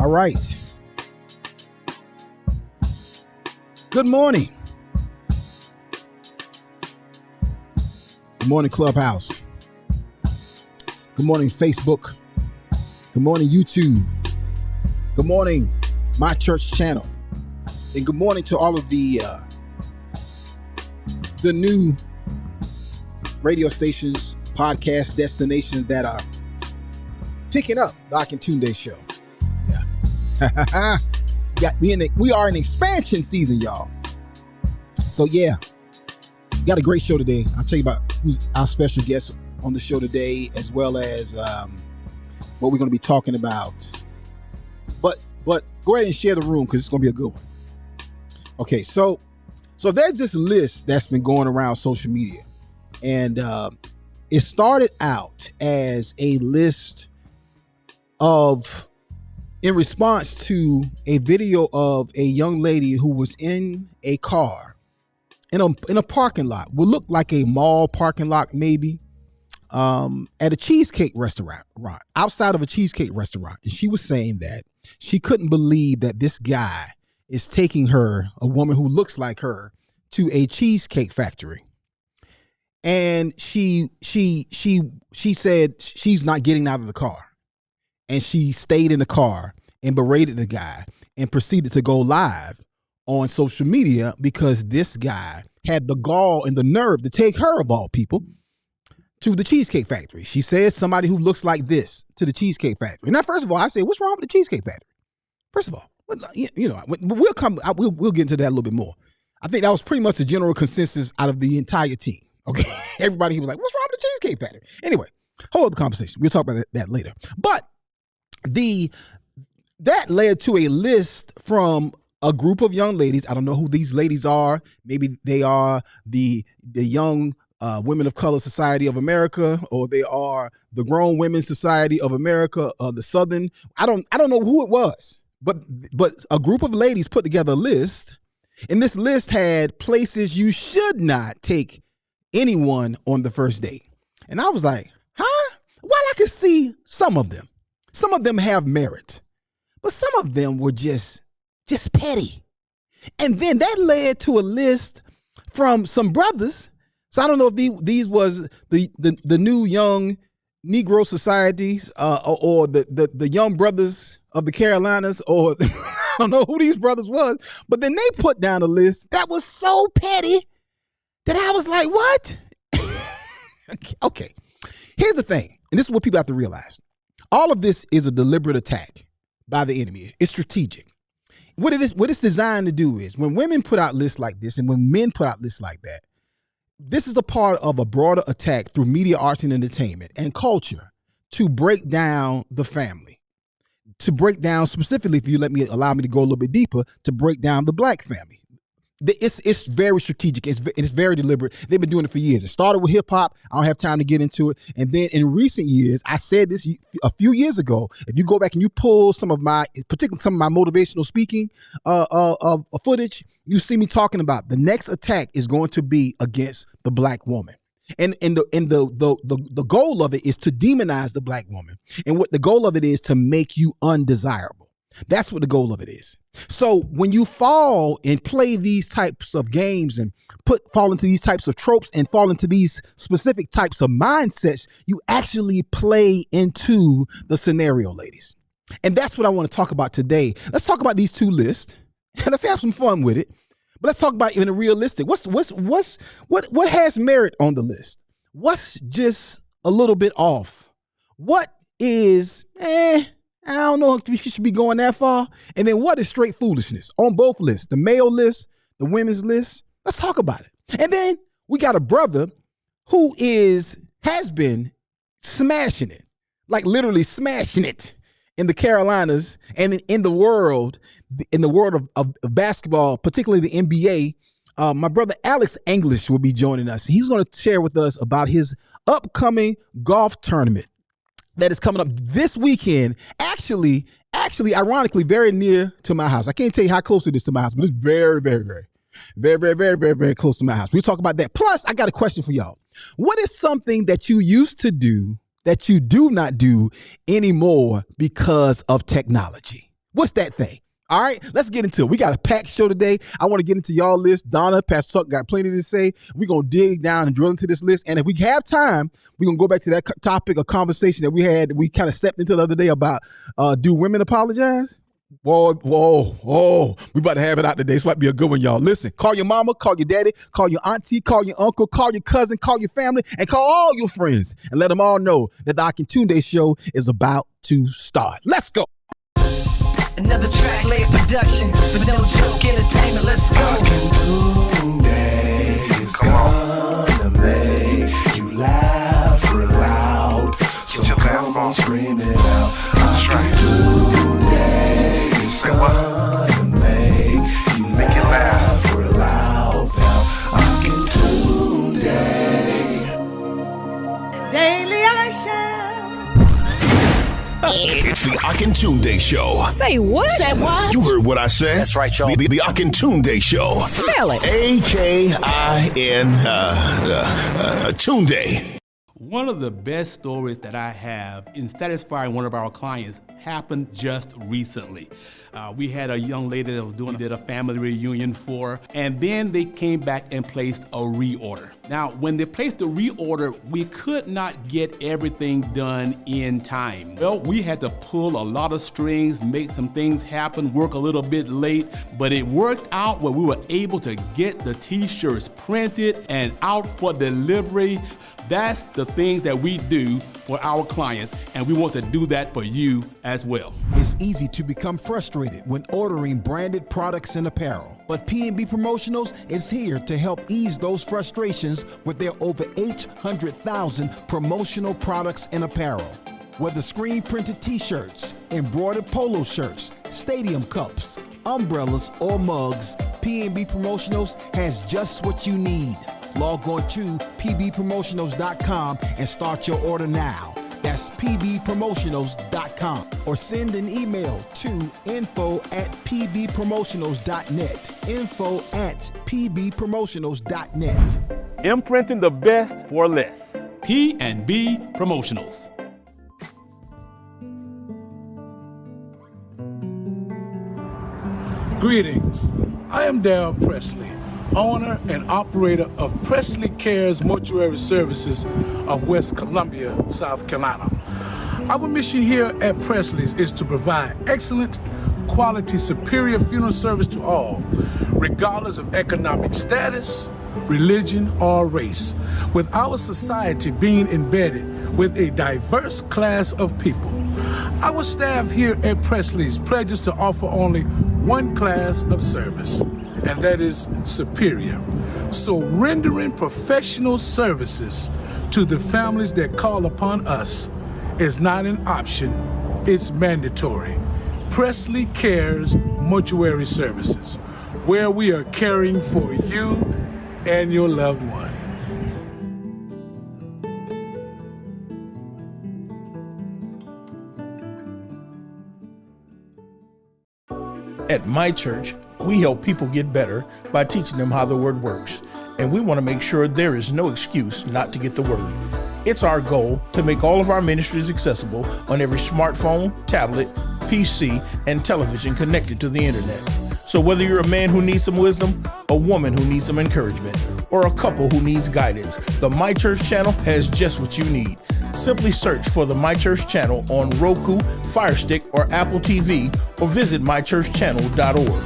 All right. Good morning. Good morning, Clubhouse. Good morning, Facebook. Good morning, YouTube. Good morning, my church channel. And good morning to all of the new radio stations, podcast destinations that are picking up the Akintunde show. Yeah. We are in expansion season, y'all. So yeah, we got a great show today. I'll tell you about who's our special guest on the show today, as well as what we're going to be talking about. But go ahead and share the room because it's going to be a good one. Okay, so there's this list that's been going around social media, and it started out as a list in response to a video of a young lady who was in a car in a parking lot, would look like a mall parking lot maybe, at a cheesecake restaurant, outside of a cheesecake restaurant. And she was saying that she couldn't believe that this guy is taking her, a woman who looks like her, to a cheesecake factory. And she said she's not getting out of the car. And she stayed in the car and berated the guy and proceeded to go live on social media because this guy had the gall and the nerve to take her, of all people, to the Cheesecake Factory. She says somebody who looks like this to the Cheesecake Factory. Now, first of all, I say, what's wrong with the Cheesecake Factory? First of all, we'll get into that a little bit more. I think that was pretty much the general consensus out of the entire team. Okay, everybody was like, what's wrong with the Cheesecake Factory? Anyway, whole other conversation. We'll talk about that later. But that led to a list from a group of young ladies. I don't know who these ladies are. Maybe they are the young Women of Color Society of America, or they are the Grown Women's Society of America, the Southern. I don't know who it was, but a group of ladies put together a list, and this list had places you should not take anyone on the first date. And I was like, huh? Well, I could see some of them. Some of them have merit, but some of them were just petty. And then that led to a list from some brothers. So I don't know if these was the new young Negro societies or the young brothers of the Carolinas, or I don't know who these brothers was, but then they put down a list that was so petty that I was like, what? Okay, here's the thing, and this is what people have to realize. All of this is a deliberate attack by the enemy. It's strategic. What it's designed to do is, when women put out lists like this and when men put out lists like that, this is a part of a broader attack through media, arts, and entertainment and culture to break down the family, to break down, specifically, if you allow me to go a little bit deeper, to break down the black family. It's very strategic. It's very deliberate. They've been doing it for years. It started with hip hop. I don't have time to get into it. And then in recent years, I said this a few years ago. If you go back and you pull particularly some of my motivational speaking footage, you see me talking about the next attack is going to be against the black woman. And the goal of it is to demonize the black woman. And what the goal of it is to make you undesirable. That's what the goal of it is. So when you fall and play these types of games and fall into these types of tropes and fall into these specific types of mindsets, you actually play into the scenario, ladies. And that's what I want to talk about today. Let's talk about these two lists. Let's have some fun with it. But let's talk about it in a realistic. What has merit on the list? What's just a little bit off? What is I don't know if you should be going that far. And then what is straight foolishness on both lists, the male list, the women's list? Let's talk about it. And then we got a brother who has been smashing it, like literally smashing it in the Carolinas and in the world of basketball, particularly the NBA. My brother Alex English will be joining us. He's going to share with us about his upcoming golf tournament that is coming up this weekend. Actually, ironically, very near to my house. I can't tell you how close it is to my house, but it's very, very, very, very, very, very, very, very close to my house. We'll talk about that. Plus, I got a question for y'all. What is something that you used to do that you do not do anymore because of technology? What's that thing? All right, let's get into it. We got a packed show today. I want to get into y'all list. Donna, Pastor Tuck got plenty to say. We're going to dig down and drill into this list. And if we have time, we're going to go back to that topic of conversation that we kind of stepped into the other day about do women apologize? Whoa. We about to have it out today. This might be a good one, y'all. Listen, call your mama, call your daddy, call your auntie, call your uncle, call your cousin, call your family, and call all your friends and let them all know that the Akintunde show is about to start. Let's go. Another track, late production, but no joke, entertainment, let's go. Akintunde is gonna make you laugh real loud. So come on, scream it out. Akintunde is gonna make you laugh real loud. Akintunde. Daily I shall. It's the Akintunde Show. Say what? Say what? You heard what I said. That's right, y'all. The Akintunde Show. Spell it. Tunde. One of the best stories that I have in satisfying one of our clients happened just recently. We had a young lady that was did a family reunion for, and then they came back and placed a reorder. Now, when they placed the reorder, we could not get everything done in time. Well, we had to pull a lot of strings, make some things happen, work a little bit late, but it worked out where we were able to get the t-shirts printed and out for delivery. That's the things that we do for our clients, and we want to do that for you as well. It's easy to become frustrated when ordering branded products and apparel, but P&B Promotionals is here to help ease those frustrations with their over 800,000 promotional products and apparel. Whether screen-printed t-shirts, embroidered polo shirts, stadium cups, umbrellas, or mugs, P&B Promotionals has just what you need. Log on to pbpromotionals.com and start your order now. That's pbpromotionals.com, or send an email to info@pbpromotionals.net. info@pbpromotionals.net. Imprinting the best for less. P&B Promotionals. Greetings. I am Darrell Presley, owner and operator of Presley Cares Mortuary Services of West Columbia, South Carolina. Our mission here at Presley's is to provide excellent, quality, superior funeral service to all, regardless of economic status, religion, or race, with our society being embedded with a diverse class of people. Our staff here at Presley's pledges to offer only one class of service, and that is superior. So rendering professional services to the families that call upon us is not an option, it's mandatory. Presley Cares Mortuary Services, where we are caring for you and your loved one. At my church, we help people get better by teaching them how the word works, and we want to make sure there is no excuse not to get the word. It's our goal to make all of our ministries accessible on every smartphone, tablet, PC, and television connected to the internet. So whether you're a man who needs some wisdom, a woman who needs some encouragement, or a couple who needs guidance, the My Church channel has just what you need. Simply search for the My Church channel on Roku, Fire Stick, or Apple TV, or visit mychurchchannel.org.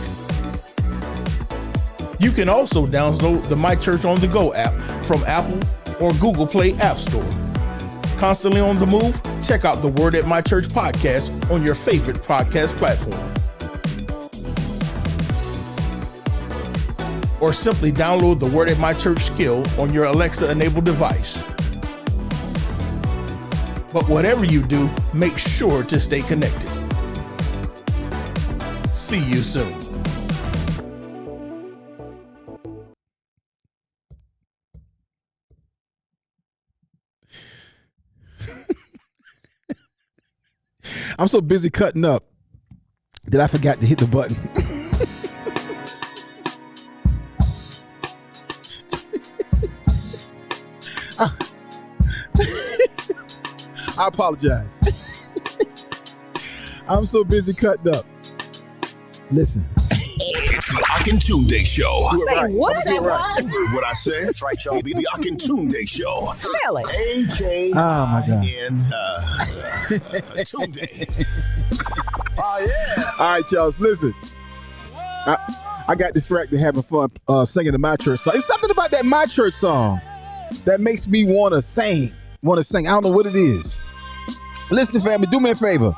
You can also download the My Church on the Go app from Apple or Google Play App Store. Constantly on the move? Check out the Word at My Church podcast on your favorite podcast platform. Or simply download the Word at My Church skill on your Alexa-enabled device. But whatever you do, make sure to stay connected. See you soon. I'm so busy cutting up that I forgot to hit the button. I apologize. I'm so busy cutting up Listen. It's the Akintunde Show. Say what? Say what? You heard what I said? That's right, y'all. The Akintunde Show. Smell it. Tunde. Oh, yeah. All right, y'all. Listen. I got distracted having fun singing the My Church song. It's something about that My Church song that makes me want to sing. I don't know what it is. Listen, family, do me a favor.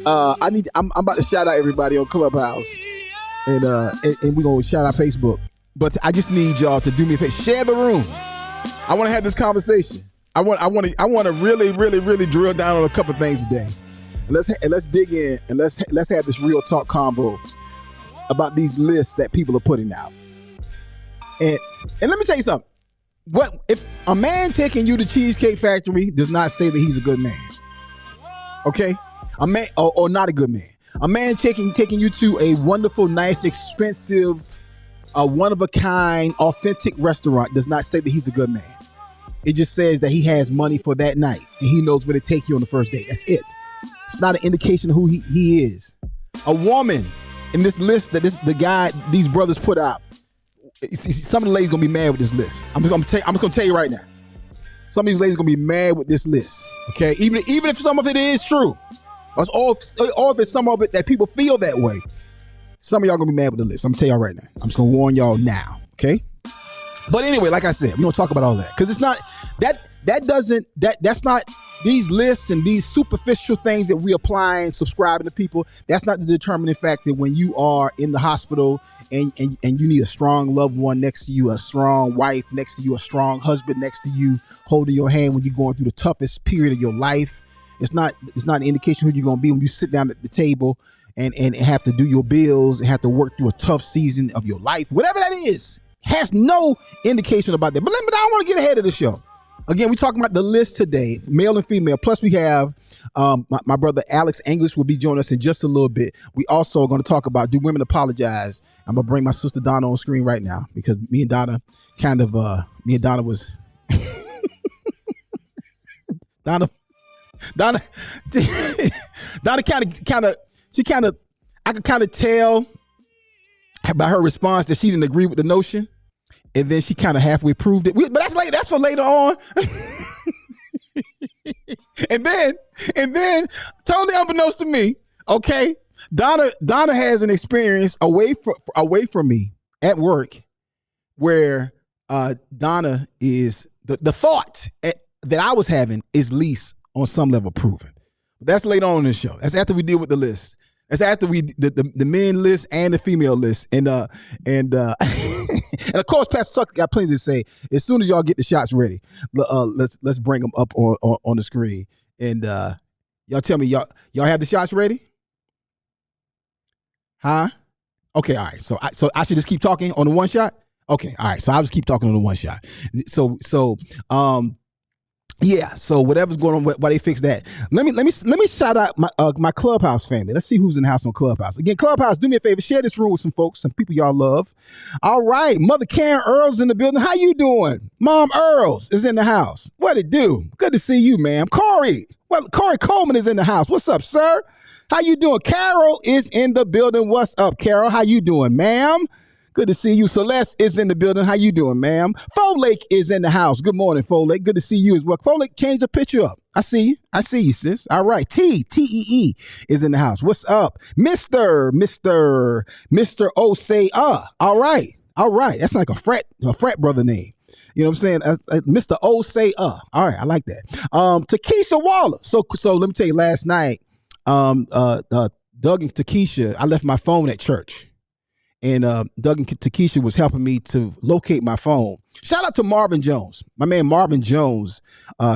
I'm about to shout out everybody on Clubhouse, and we're gonna shout out Facebook. But I just need y'all to do me a favor. Share the room. I want to have this conversation. I want to really drill down on a couple things today. Let's dig in and let's have this real talk combo about these lists that people are putting out. And let me tell you something. What if a man taking you to Cheesecake Factory does not say that he's a good man? Okay, a man or not a good man. A man taking you to a wonderful, nice, expensive, a one of a kind, authentic restaurant does not say that he's a good man. It just says that he has money for that night and he knows where to take you on the first date. That's it. It's not an indication of who he is. A woman in this list that these brothers put out. Some of the ladies gonna be mad with this list. I'm gonna tell you right now. Some of these ladies gonna be mad with this list. Okay, even if some of it is true, or if it's some of it that people feel that way, some of y'all gonna be mad with the list. I'm gonna tell y'all right now. I'm just gonna warn y'all now. Okay. But anyway, like I said, we don't talk about all that because it's not that's not these lists and these superficial things that we apply and subscribing to people. That's not the determining factor when you are in the hospital and you need a strong loved one next to you, a strong wife next to you, a strong husband next to you, holding your hand when you're going through the toughest period of your life. It's not an indication who you're gonna be when you sit down at the table and have to do your bills and have to work through a tough season of your life. Whatever that is, has no indication about that. But I don't want to get ahead of the show. Again, we're talking about the list today, male and female. Plus, we have my brother Alex English will be joining us in just a little bit. We also are going to talk about, do women apologize? I'm going to bring my sister Donna on screen right now because me and Donna was Donna I could kind of tell by her response that she didn't agree with the notion. And then she kind of halfway proved it. But that's for later on. and then, totally unbeknownst to me, okay, Donna has an experience away from me at work where Donna is the thought that I was having is least on some level proven. That's later on in the show. That's after we deal with the list. That's after the men list and the female list, and of course, Pastor Tucker got plenty to say. As soon as y'all get the shots ready, let's bring them up on the screen, and y'all tell me y'all have the shots ready, huh? Okay, all right. So I should just keep talking on the one shot. Okay, all right. So I'll just keep talking on the one shot. Yeah, so whatever's going on, why they fix that? Let me shout out my Clubhouse family. Let's see who's in the house on Clubhouse. Again, Clubhouse, do me a favor, share this room with some folks, some people y'all love. All right, Mother Karen Earls in the building. How you doing? Mom Earls is in the house. What it do? Good to see you, ma'am. Corey Coleman is in the house. What's up, sir? How you doing? Carol is in the building. What's up, Carol? How you doing, ma'am? Good to see you. Celeste is in the building. How you doing, ma'am? Folake is in the house. Good morning, Folake. Good to see you as well. Folake, change the picture up. I see you, sis. All right. T-E-E is in the house. What's up? Mr. Osei. All right. That's like a frat brother name. You know what I'm saying? Mr. Osei. All right. I like that. Takesha Waller. So let me tell you, last night, Doug and Takesha, I left my phone at church. And Doug and Takesha was helping me to locate my phone. Shout out to Marvin Jones. My man Marvin Jones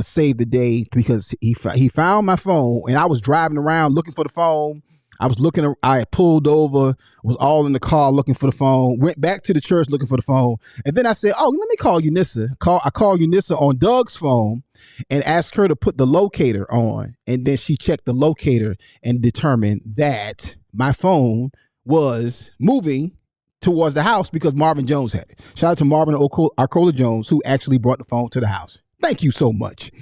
saved the day because he found my phone, and I was driving around looking for the phone. I had pulled over, was all in the car looking for the phone, went back to the church looking for the phone. And then I said, let me call Unissa. I called Unissa on Doug's phone and asked her to put the locator on. And then she checked the locator and determined that my phone was moving towards the house because Marvin Jones had it. Shout out to Marvin Arcola Jones, who actually brought the phone to the house. Thank you so much.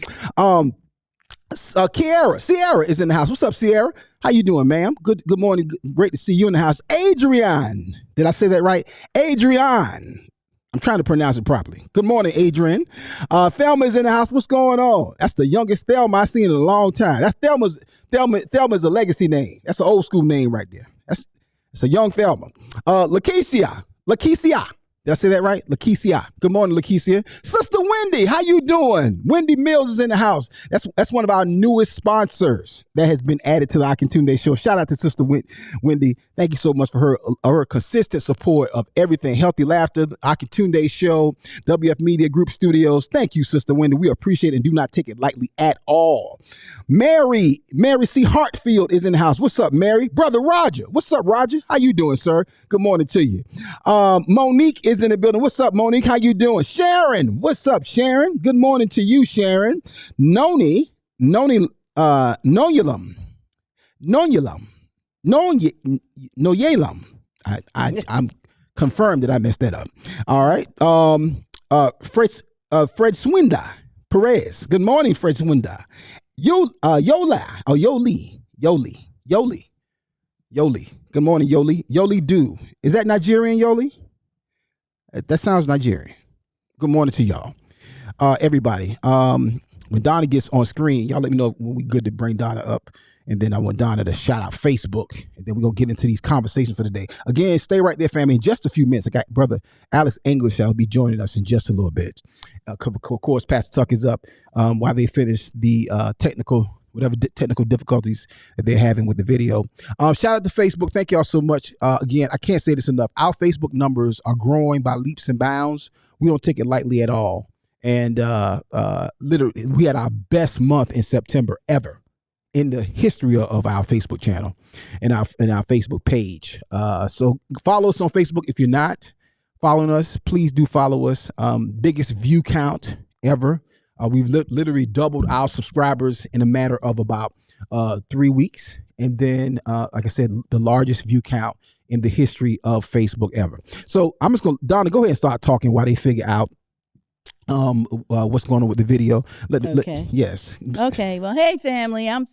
Sierra is in the house. What's up, Sierra? How you doing, ma'am? Good morning. Great to see you in the house. Adrian. Did I say that right? Adrian. I'm trying to pronounce it properly. Good morning, Adrian. Thelma is in the house. What's going on? That's the youngest Thelma I've seen in a long time. That's Thelma's a legacy name. That's an old school name right there. It's a young Thelma. Lakeisha. Did I say that right? Lakeisha. Good morning, Lakeisha. Sister Wendy, how you doing? Wendy Mills is in the house. That's one of our newest sponsors that has been added to the Akintunde show. Shout out to Sister Wendy. Thank you so much for her consistent support of everything. Healthy Laughter, the Akintunde show, WF Media Group Studios. Thank you, Sister Wendy. We appreciate it and do not take it lightly at all. Mary C. Hartfield is in the house. What's up, Mary? Brother Roger. What's up, Roger? How you doing, sir? Good morning to you. Monique is in the building. What's up, Monique? How you doing? Sharon. What's up, Sharon? Good morning to you, Sharon. Noyelam. I'm confirmed that I messed that up. All right. Fred Swinda Perez. Good morning, Fred Swinda. Yoli. Good morning, Yoli. Yoli Do. Is that Nigerian, Yoli? That sounds Nigerian. Good morning to y'all. Everybody. When Donna gets on screen, y'all let me know when we good to bring Donna up. And then I want Donna to shout out Facebook. And then we're going to get into these conversations for today. Again, stay right there, family. In just a few minutes, I got Brother Alex English shall be joining us in just a little bit. Of course, Pastor Tuck is up while they finish the technical difficulties that they're having with the video. Shout out to Facebook. Thank y'all so much. Again, I can't say this enough. Our Facebook numbers are growing by leaps and bounds. We don't take it lightly at all. And literally, we had our best month in September ever in the history of our Facebook channel and our Facebook page. So follow us on Facebook. If you're not following us, please do follow us. Biggest view count ever. We've literally doubled our subscribers in a matter of about 3 weeks. And then, like I said, the largest view count in the history of Facebook ever. So I'm just going to, Donna, go ahead and start talking while they figure out what's going on with the video. Okay. Yes. Okay. Well, hey, family, I'm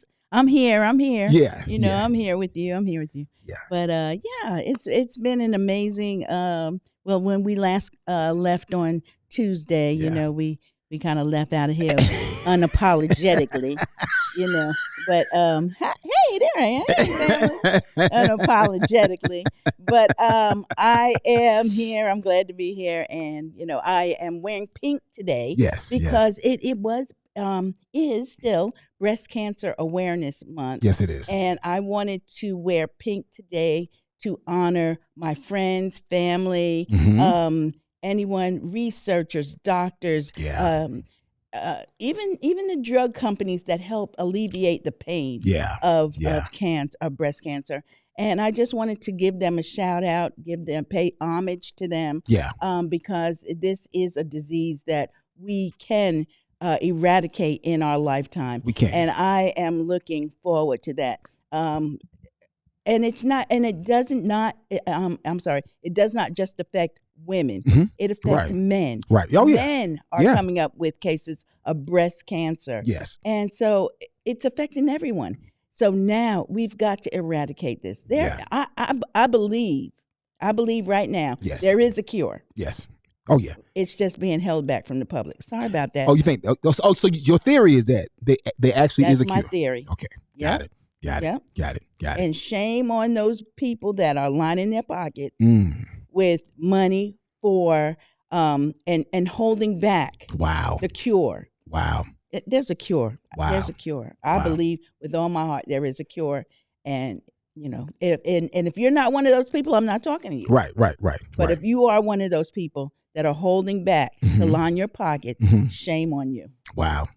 here. Yeah. I'm here with you. Yeah. But it's been an amazing. Well, when we last left on Tuesday, we kind of left out of here unapologetically, But hey, there I am, family. Unapologetically. But I am here. I'm glad to be here, and I am wearing pink today. Yes, because it is still Breast Cancer Awareness Month. Yes, it is. And I wanted to wear pink today to honor my friends, family, anyone, researchers, doctors, even the drug companies that help alleviate the pain of cancer, of breast cancer. And I just wanted to give them a shout out, pay homage to them, because this is a disease that we can eradicate in our lifetime. We can, and I am looking forward to that. And it does not just affect women. Mm-hmm. It affects men. Right. Oh, yeah. Men are coming up with cases of breast cancer. Yes. And so it's affecting everyone. So now we've got to eradicate this. I believe right now there is a cure. Yes. Oh, yeah. It's just being held back from the public. Sorry about that. Oh, you think? Oh, so your theory is that they actually is a cure. That's my theory. Okay. Got it. And shame on those people that are lining their pockets with money for and holding back the cure. Wow. There's a cure. Wow. There's a cure. I believe with all my heart there is a cure. And if you're not one of those people, I'm not talking to you. Right. But if you are one of those people that are holding back to line your pockets, shame on you. Wow.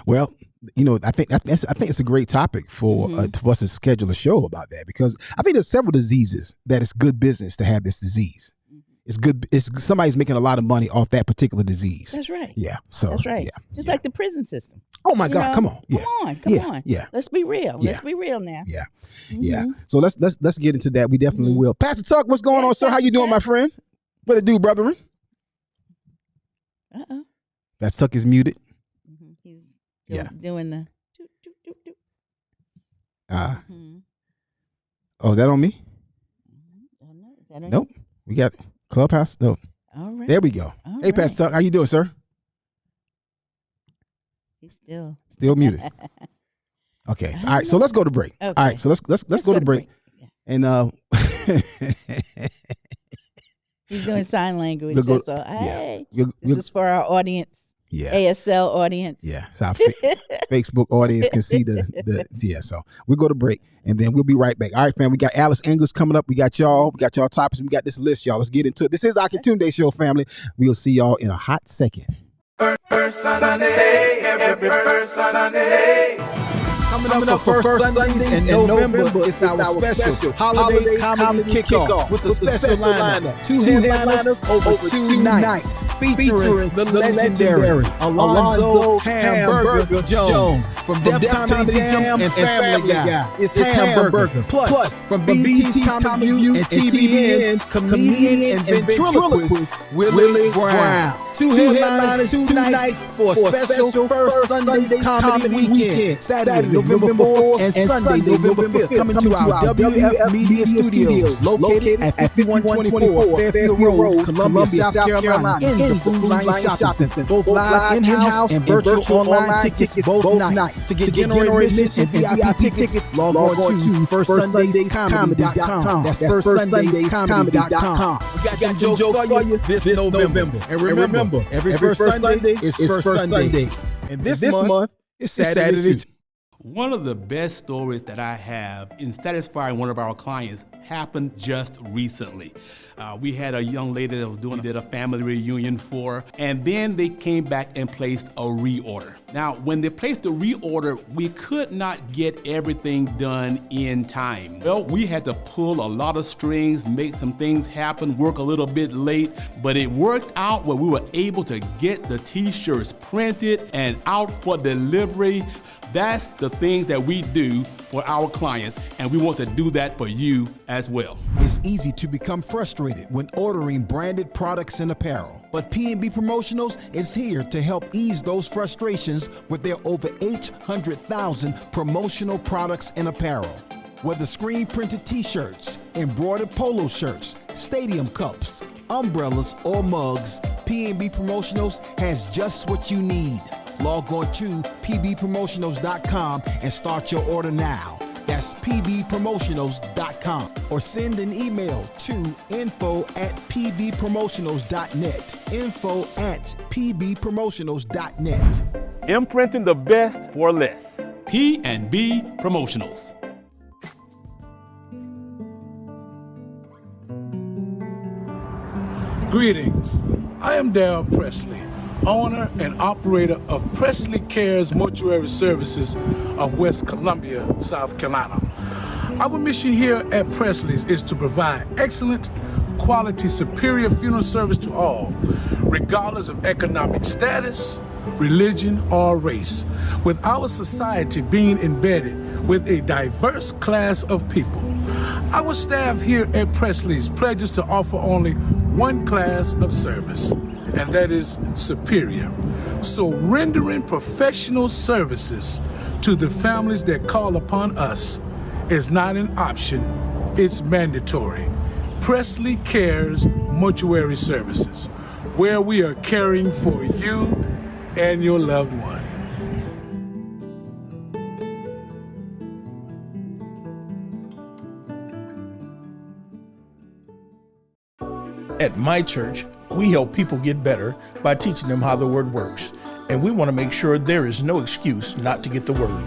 Well, I think it's a great topic for us to schedule a show about that, because I think there's several diseases that it's good business to have this disease. It's good. It's somebody's making a lot of money off that particular disease. That's right. Yeah. So that's right. Yeah. Just like the prison system. Oh my God! Come on. Yeah. Come on. Yeah. Let's be real. Let's be real now. Yeah. Yeah. So let's get into that. We definitely will. Pastor Tuck, what's going on, sir? How you doing, my friend? What it do, brethren? Uh-oh. Pastor Tuck is muted. He's doing the. Oh, is that on me? Nope. We got Clubhouse. No. All right. There we go. All hey, Pastor Tuck, how you doing, sir? He's still muted. Okay. All right. So let's go to break. Okay. All right. So let's go to break. Yeah. And he's doing sign language. We'll So hey, We'll- this is for our audience. yeah. ASL audience. Yeah, so our Facebook audience can see the. So we'll go to break and then we'll be right back. All right, fam. We got Alice English coming up. We got y'all topics. We got this list, y'all. Let's get into it. This is Akintunde Show, family. We'll see y'all in a hot second. First Sunday, every first Sunday. Coming up for first Sundays in November, it's our special holiday comedy kickoff with the special lineup. Two headliners over 2 nights, featuring the legendary Alonzo Hamburger Jones from Def Comedy Jam and Family Guy. It's Hamburger. Plus, from BET's Comedy View and TBN, comedian and ventriloquist Willie Brown. Two headliners, 2 nights for a special first Sunday's comedy weekend. Saturday, November 4th and Sunday, November 5th. Coming to our WF Media Studios, located at 5124 Fairfield Road, Columbia, South Carolina, in the Food Lion Shopping Center. Both live in-house and virtual online tickets both nights. To get general admission and VIP tickets, log on to firstsundayscomedy.com. That's firstsundayscomedy.com. We got some jokes for you this November. And remember, every first Sunday is First Sundays. And this month is Saturday too. One of the best stories that I have in satisfying one of our clients happened just recently. We had a young lady that did a family reunion for, and then they came back and placed a reorder. Now, when they placed the reorder, we could not get everything done in time. Well, we had to pull a lot of strings, make some things happen, work a little bit late, but it worked out where we were able to get the t-shirts printed and out for delivery. That's the things that we do for our clients, and we want to do that for you as well. It's easy to become frustrated when ordering branded products and apparel. But P&B Promotionals is here to help ease those frustrations with their over 800,000 promotional products and apparel. Whether screen-printed t-shirts, embroidered polo shirts, stadium cups, umbrellas, or mugs, P&B Promotionals has just what you need. Log on to pbpromotionals.com and start your order now. That's pbpromotionals.com, or send an email to info@pbpromotionals.net. info@pbpromotionals.net. Imprinting the best for less. P&B Promotionals. Greetings. I am Darrell Presley, owner and operator of Presley Cares Mortuary Services of West Columbia, South Carolina. Our mission here at Presley's is to provide excellent, quality, superior funeral service to all, regardless of economic status, religion, or race, with our society being embedded with a diverse class of people. Our staff here at Presley's pledges to offer only one class of service, and that is superior. So rendering professional services to the families that call upon us is not an option, it's mandatory. Presley Cares Mortuary Services, where we are caring for you and your loved one. At my church, we help people get better by teaching them how the word works. And we want to make sure there is no excuse not to get the word.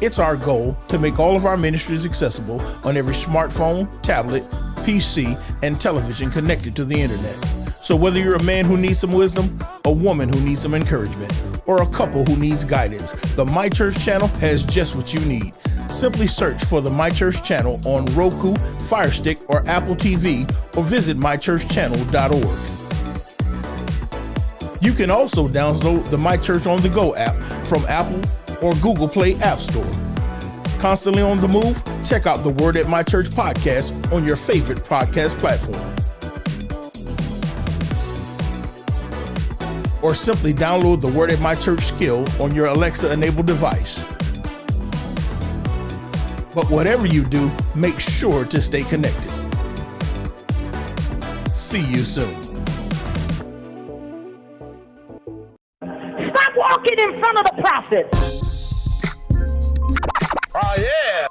It's our goal to make all of our ministries accessible on every smartphone, tablet, PC, and television connected to the internet. So whether you're a man who needs some wisdom, a woman who needs some encouragement, or a couple who needs guidance, the My Church channel has just what you need. Simply search for the My Church channel on Roku, Fire Stick, or Apple TV, or visit mychurchchannel.org. You can also download the My Church on the Go app from Apple or Google Play App Store. Constantly on the move? Check out the Word at My Church podcast on your favorite podcast platform. Or simply download the Word at My Church skill on your Alexa-enabled device. But whatever you do, make sure to stay connected. See you soon. Stop walking in front of the prophet. Oh, yeah.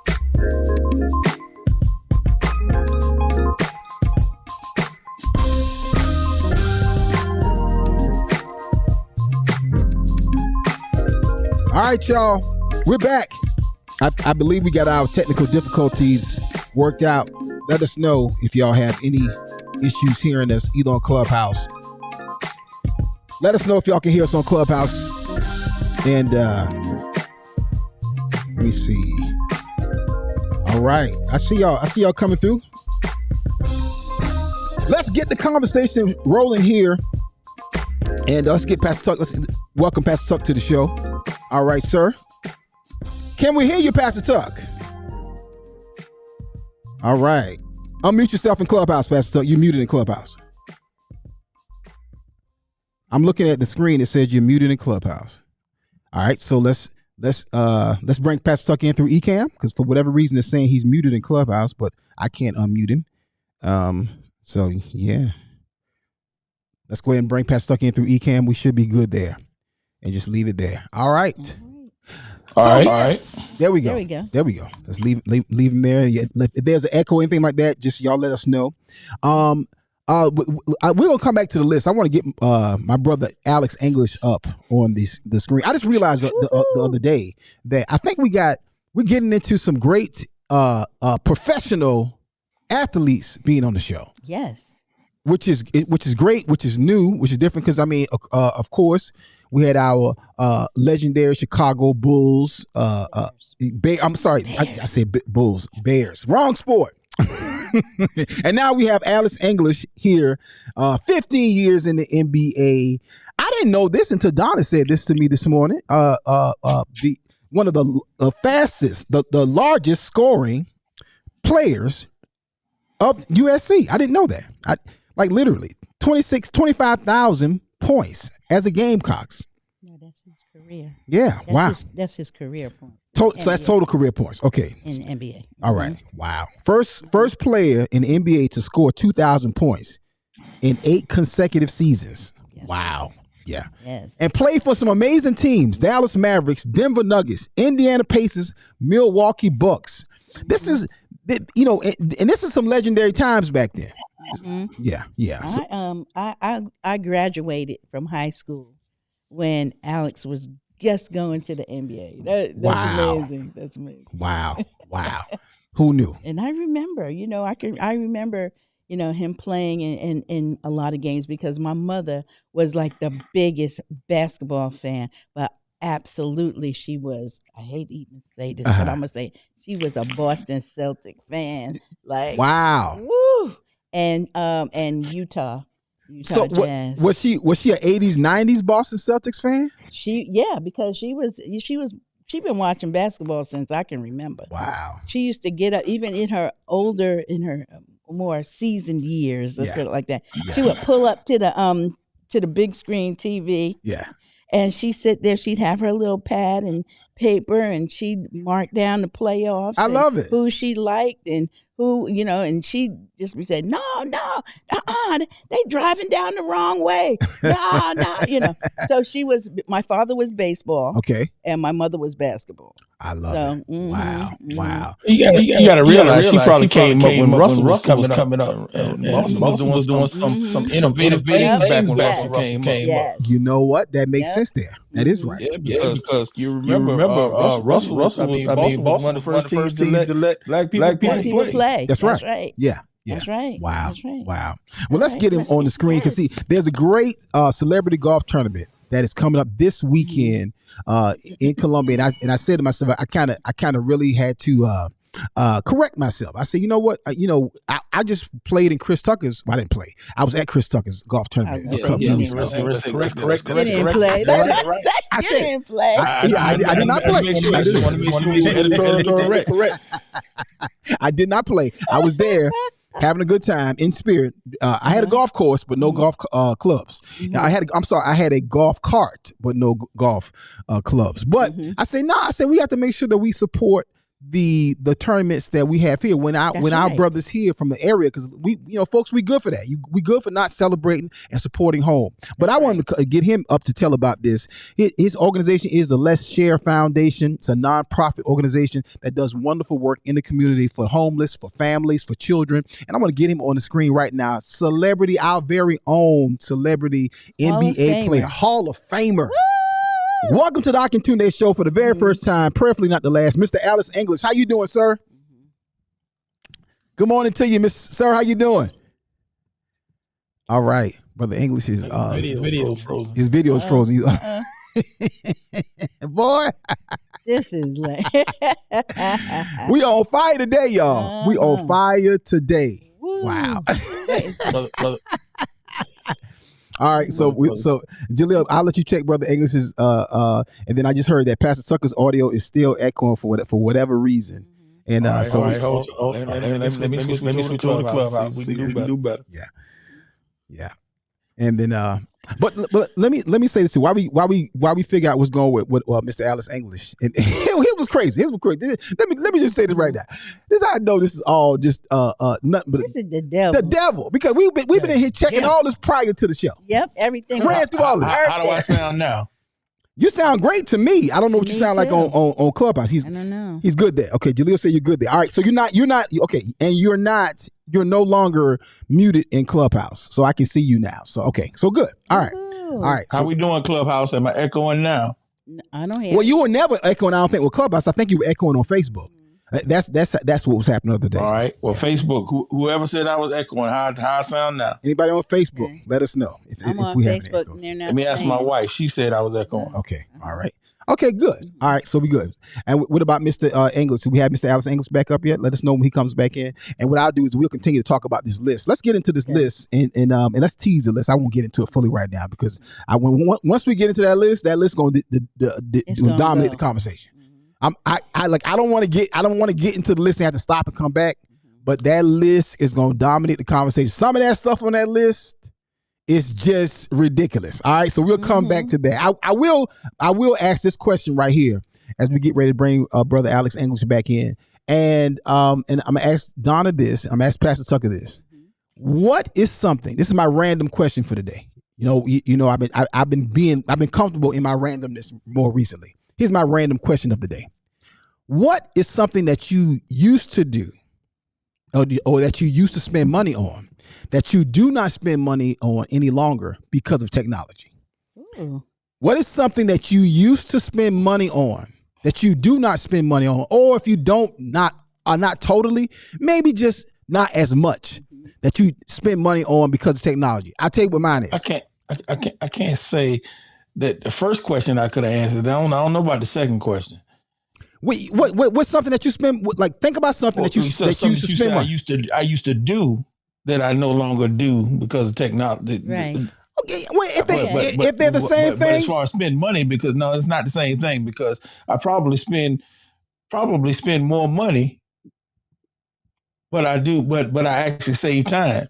All right, y'all. We're back. I believe we got our technical difficulties worked out. Let us know if y'all have any issues hearing us either on Clubhouse. Let us know if y'all can hear us on Clubhouse. And let me see. All right. I see y'all coming through. Let's get the conversation rolling here. And let's get Pastor Tuck. Let's welcome Pastor Tuck to the show. All right, sir. Can we hear you, Pastor Tuck? All right. Unmute yourself in Clubhouse, Pastor Tuck. You're muted in Clubhouse. I'm looking at the screen. It says you're muted in Clubhouse. All right. So let's bring Pastor Tuck in through Ecamm, because for whatever reason it's saying he's muted in Clubhouse, but I can't unmute him. So yeah. Let's go ahead and bring Pastor Tuck in through Ecamm. We should be good there. And just leave it there. All right. All right. There we go. Let's leave him there. If there's an echo or anything like that, just y'all let us know. We're gonna come back to the list. I want to get my brother Alex English up on the screen. I just realized the other day that I think we're getting into some great professional athletes being on the show. Yes. Which is great, which is new, which is different, because I mean, of course, we had our legendary Chicago Bulls. I'm sorry, I said Bulls, Bears, wrong sport. And now we have Alex English here, 15 years in the NBA. I didn't know this until Donna said this to me this morning. One of the fastest, the largest scoring players of USC. I didn't know that. Like literally 25,000 points as a Gamecocks. No, that's his career. Yeah, wow. That's his career point. So that's total career points. Okay. In the NBA. All right. Wow. First player in the NBA to score 2,000 points in 8 consecutive seasons. Yes. Wow. Yeah. Yes. And played for some amazing teams: Dallas Mavericks, Denver Nuggets, Indiana Pacers, Milwaukee Bucks. This is, and this is some legendary times back then. Mm-hmm. Yeah. I graduated from high school when Alex was just going to the NBA. That's amazing. That's amazing. Wow. Who knew? And I remember, I remember, him playing in a lot of games, because my mother was like the biggest basketball fan, but absolutely she was, I hate even to say this, but I'm going to say she was a Boston Celtic fan. Like, wow. Woo. And Utah so Jazz. Was she an 80s, 90s Boston Celtics fan? Because she'd been watching basketball since I can remember. Wow. She used to get up, even in her more seasoned years, let's put it like that. Yeah. She would pull up to the big screen TV. Yeah. And she'd sit there, she'd have her little pad and paper, and she'd mark down the playoffs. I love it. Who she liked and who, and she just be saying, no, they driving down the wrong way. No. So my father was baseball. Okay. And my mother was basketball. I love it. Wow. You got to realize she probably came up when Russell was coming up. And Boston was doing some innovative things back when Russell came up. You know what? That makes sense there. That is right. Yeah, because you remember Russell. Boston was one of the first teams to let black people play. That's right. Yeah. That's right. Wow. That's right. Wow. Well, let's get him on the screen, because see, there's a great celebrity golf tournament that is coming up this weekend in Columbia, and I said to myself, I kind of really had to correct myself. I said, you know what? I just played in Chris Tucker's. Well, I didn't play. I was at Chris Tucker's golf tournament. Correct. I said, didn't play. I did not play. I just want to make sure editorial correct. I did not play. I was there having a good time in spirit. I had a golf course, but no golf clubs. Now, I had a golf cart, but no golf clubs. But I said, we have to make sure that we support the tournaments that we have here when our right. brothers here from the area, because we folks, we good for that. We good for not celebrating and supporting home. But I wanted to get him up to tell about this. His organization is the Let's Share Foundation. It's a nonprofit organization that does wonderful work in the community for homeless, for families, for children. And I want to get him on the screen right now. Celebrity, our very own celebrity NBA player, Hall of Famer. Woo! Welcome to the Akintunde Show for the very first time, prayerfully not the last. Mr. Alice English, how you doing, sir? Good morning to you, Miss Sir. How you doing? All right, Brother English is video frozen. His video is frozen. Boy, this is like we on fire today, y'all. We on fire today. Woo. Wow. brother. All right, so Jaleel, I'll let you check Brother English's and then I just heard that Pastor Tucker's audio is still echoing for whatever reason. And Let me switch on the Clubhouse. We can do better. Yeah. And then but let me say this too. Why we figure out what's going with Mr. Alice English. And it was crazy. Let me just say this right now. This I know this is all just nothing but this is the devil. The devil. Because we've been in here checking all this prior to the show. Yep, everything. Ran through all of it. How do I sound now? You sound great to me. I don't know what you sound like on Clubhouse. I don't know. He's good there. Okay, Jaleel said you're good there. All right, so you're not okay, and you're no longer muted in Clubhouse. So I can see you now. So okay, so good. All right. Ooh. All right. How we doing, Clubhouse? Am I echoing now? I don't hear. Well, you were never echoing, I don't think, with Clubhouse. I think you were echoing on Facebook. That's what was happening the other day. All right. Well, Facebook, whoever said I was echoing, how I sound now? Anybody on Facebook, let us know if we have any echoes. Let me ask my wife. She said I was echoing. Okay. All right. Okay, good. All right, so we good. And what about Mr. English? Do we have Mr. Alice English back up yet? Let us know when he comes back in. And what I'll do is we'll continue to talk about this list. Let's get into this list and let's tease the list. I won't get into it fully right now because once we get into that list going to dominate the conversation. I don't want to get into the list and have to stop and come back, but that list is going to dominate the conversation. Some of that stuff on that list, it's just ridiculous. All right, so we'll come back to that. I will ask this question right here as we get ready to bring Brother Alex English back in, and I'm gonna ask Donna this. I'm gonna ask Pastor Tucker this. What is something? This is my random question for today. I've been comfortable in my randomness more recently. Here's my random question of the day. What is something that you used to do, or that you used to spend money on, that you do not spend money on any longer because of technology? Ooh. What is something that you used to spend money on that you do not spend money on, or if you are not totally, maybe just not as much that you spend money on because of technology? I'll tell you what mine is. I can't say that the first question I could have answered. I don't know about the second question. Wait, what's something that you spend? Like, think about something that you used to spend money. I used to do that I no longer do because of technology. Right. Okay, if they're the same thing. But as far as spend money, because no, it's not the same thing, because I probably spend more money, but I actually save time.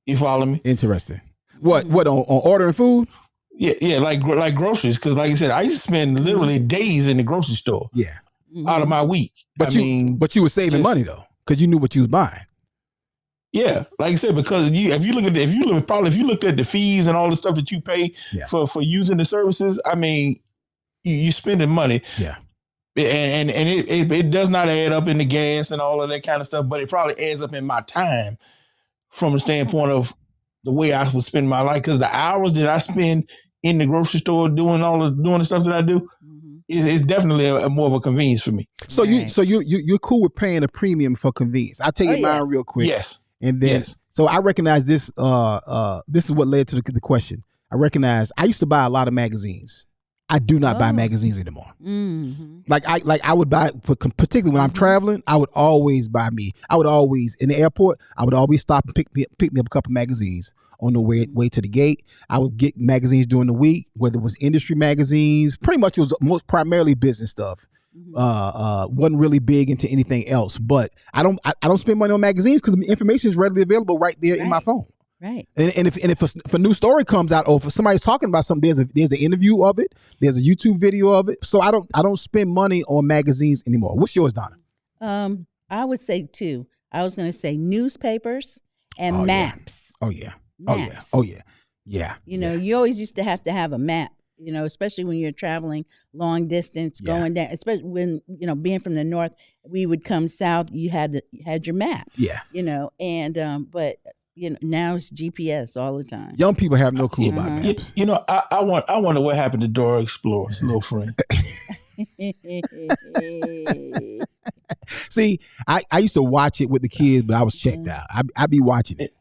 You follow me? Interesting. What on ordering food? Yeah, like groceries, because like I said, I used to spend literally days in the grocery store. Yeah. Out of my week. But you were saving money though, because you knew what you was buying. Yeah, like I said, because if you looked at the fees and all the stuff that you pay for using the services, I mean, you spending money. Yeah. And it does not add up in the gas and all of that kind of stuff, but it probably adds up in my time from the standpoint of the way I would spend my life. Because the hours that I spend in the grocery store doing the stuff that I do is definitely more of a convenience for me. So you're cool with paying a premium for convenience. I'll tell you mine real quick. Yes. And then, so I recognize this. This is what led to the question. I recognize I used to buy a lot of magazines. I do not buy magazines anymore. Mm-hmm. Like I would buy, particularly when I'm traveling. I would always buy me. I would always in the airport. I would always stop and pick me up a couple magazines on the way to the gate. I would get magazines during the week, whether it was industry magazines. Pretty much it was most primarily business stuff. Wasn't really big into anything else, but I don't spend money on magazines because the information is readily available right there in my phone. Right. And if a new story comes out, or if somebody's talking about something, there's an interview of it, there's a YouTube video of it. So I don't spend money on magazines anymore. What's yours, Donna? I would say two. I was going to say newspapers and maps. Oh yeah. Maps. Oh yeah. Yeah. You know, you always used to have a map. You know, especially when you're traveling long distance, going down. Especially when being from the north, we would come south. You had your map. Yeah. You know, and but. Now it's GPS all the time. Young people have no clue about maps. I wonder what happened to Dora Explorer's little friend. See, I used to watch it with the kids, but I was checked out. I'd be watching it.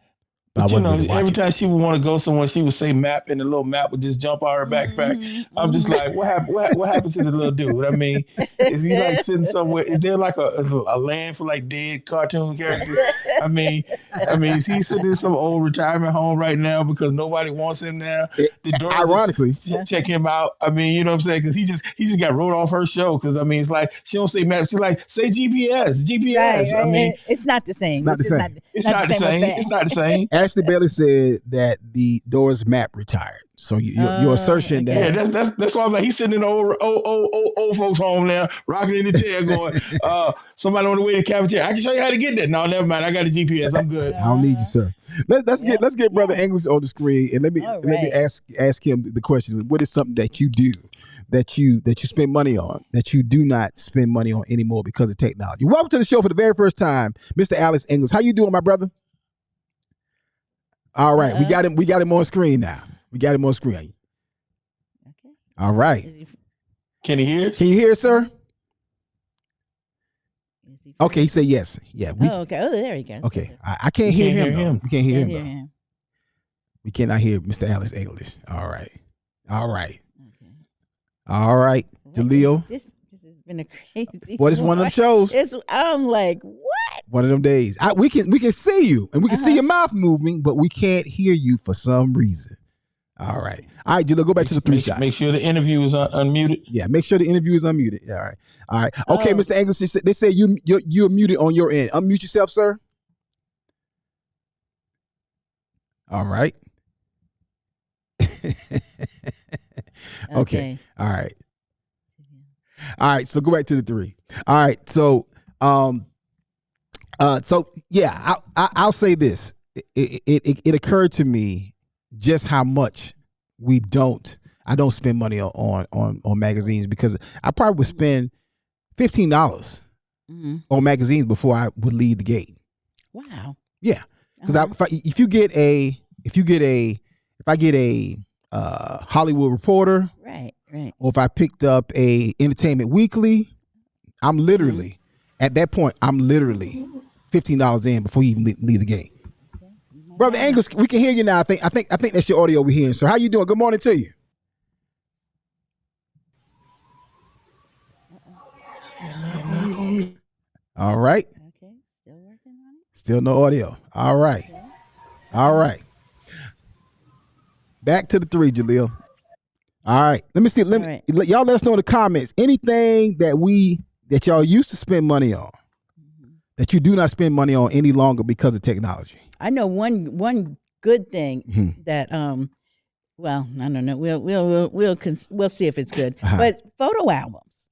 But every time she would want to go somewhere, she would say map, and the little map would just jump out her backpack. I'm just like, what happened to the little dude? I mean, is he like sitting somewhere? Is there like a land for like dead cartoon characters? I mean, is he sitting in some old retirement home right now because nobody wants him now? Ironically, check him out. I mean, you know what I'm saying? Because he just got wrote off her show. Because I mean, it's like she don't say map. She's like, say GPS. Right. I mean, it's not the same. It's not the same. It's not the same. It's not the same. Ashley Bailey said that the Dora's map retired. So your assertion that that's why I'm like, he's sitting in the old folks home now, rocking in the chair, going, somebody on the way to the cafeteria. I can show you how to get there. No, never mind. I got a GPS. I'm good. I don't need you, sir. Let's get Brother English on the screen, and let me ask him the question. What is something that you do that you spend money on that you do not spend money on anymore because of technology? Welcome to the show for the very first time, Mr. Alex English. How you doing, my brother? All right, we got him. We got him on screen now. We got him on screen. Okay. All right. Can he hear? Can you hear, sir? Okay, he said yes. Yeah. Okay. Oh, there he goes. Okay, I can't hear him. We can't hear him. Him. We cannot hear Mr. Alex English. All right. Okay. All right, Jaleel. This has been a crazy. What is one of them shows? I'm like, what? One of them days. We can see you and we can see your mouth moving, but we can't hear you for some reason. All right, Jaleel, go back to the three shot. Make sure the interview is unmuted. Yeah, make sure the interview is unmuted. All right. Okay, Mr. English, they say you're muted on your end. Unmute yourself, sir. All right. Okay. All right. So go back to the three. All right. So, yeah, I'll say this. It occurred to me just how much I don't spend money on magazines, because I probably would spend $15 on magazines before I would leave the gate. Wow. Yeah. Because if I get a Hollywood Reporter, right, or if I picked up a Entertainment Weekly, I'm literally at that point. I'm literally $15 in before you even leave the gate. Brother Angus, we can hear you now. I think that's your audio we're hearing. So how you doing? Good morning to you. All right. Okay. Still working on it. Still no audio. All right. Okay. All right. Back to the three, Jaleel. All right. Let me see. Y'all let us know in the comments anything that y'all used to spend money on that you do not spend money on any longer because of technology. I know one good thing that well, I don't know. We'll see if it's good. But photo albums.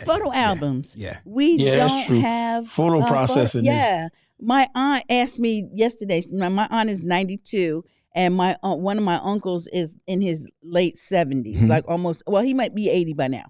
Photo albums. Yeah. We don't have photo processing. Yeah. My aunt asked me yesterday. My aunt is 92. And one of my uncles is in his late 70s, like almost, well, he might be 80 by now.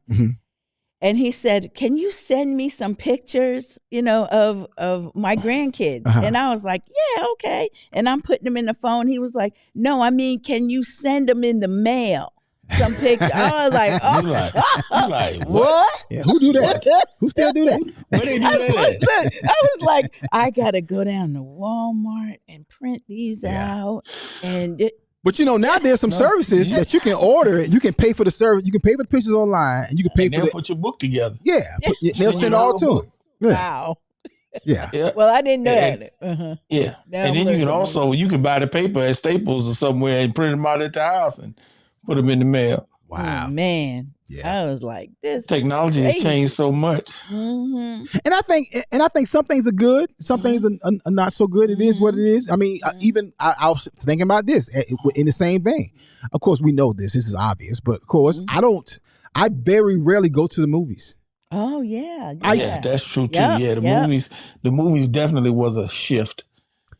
And he said, can you send me some pictures, of my grandkids? And I was like, yeah, okay. And I'm putting them in the phone. He was like, no, I mean, can you send them in the mail? Some pictures. I was like, oh, you like what? Yeah, who do that? Who still do that? Where they do that? I was like, I gotta go down to Walmart and print these out. But now there's some services that you can order it. You can pay for the service. You can pay for the pictures online, and you can pay for. They'll put your book together. Yeah, they'll send all to them. Yeah. Wow. Yeah. Well, I didn't know that. Yeah, and then you can buy the paper at Staples or somewhere and print them out at the house and put them in the mail. Wow, man. I was like, this technology has changed so much. Mm-hmm. And I think some things are good, some things are not so good. It is what it is. I mean, I was thinking about this in the same vein. Of course, we know this is obvious, but of course, I very rarely go to the movies. Oh yeah, yeah, that's true too. The movies definitely was a shift.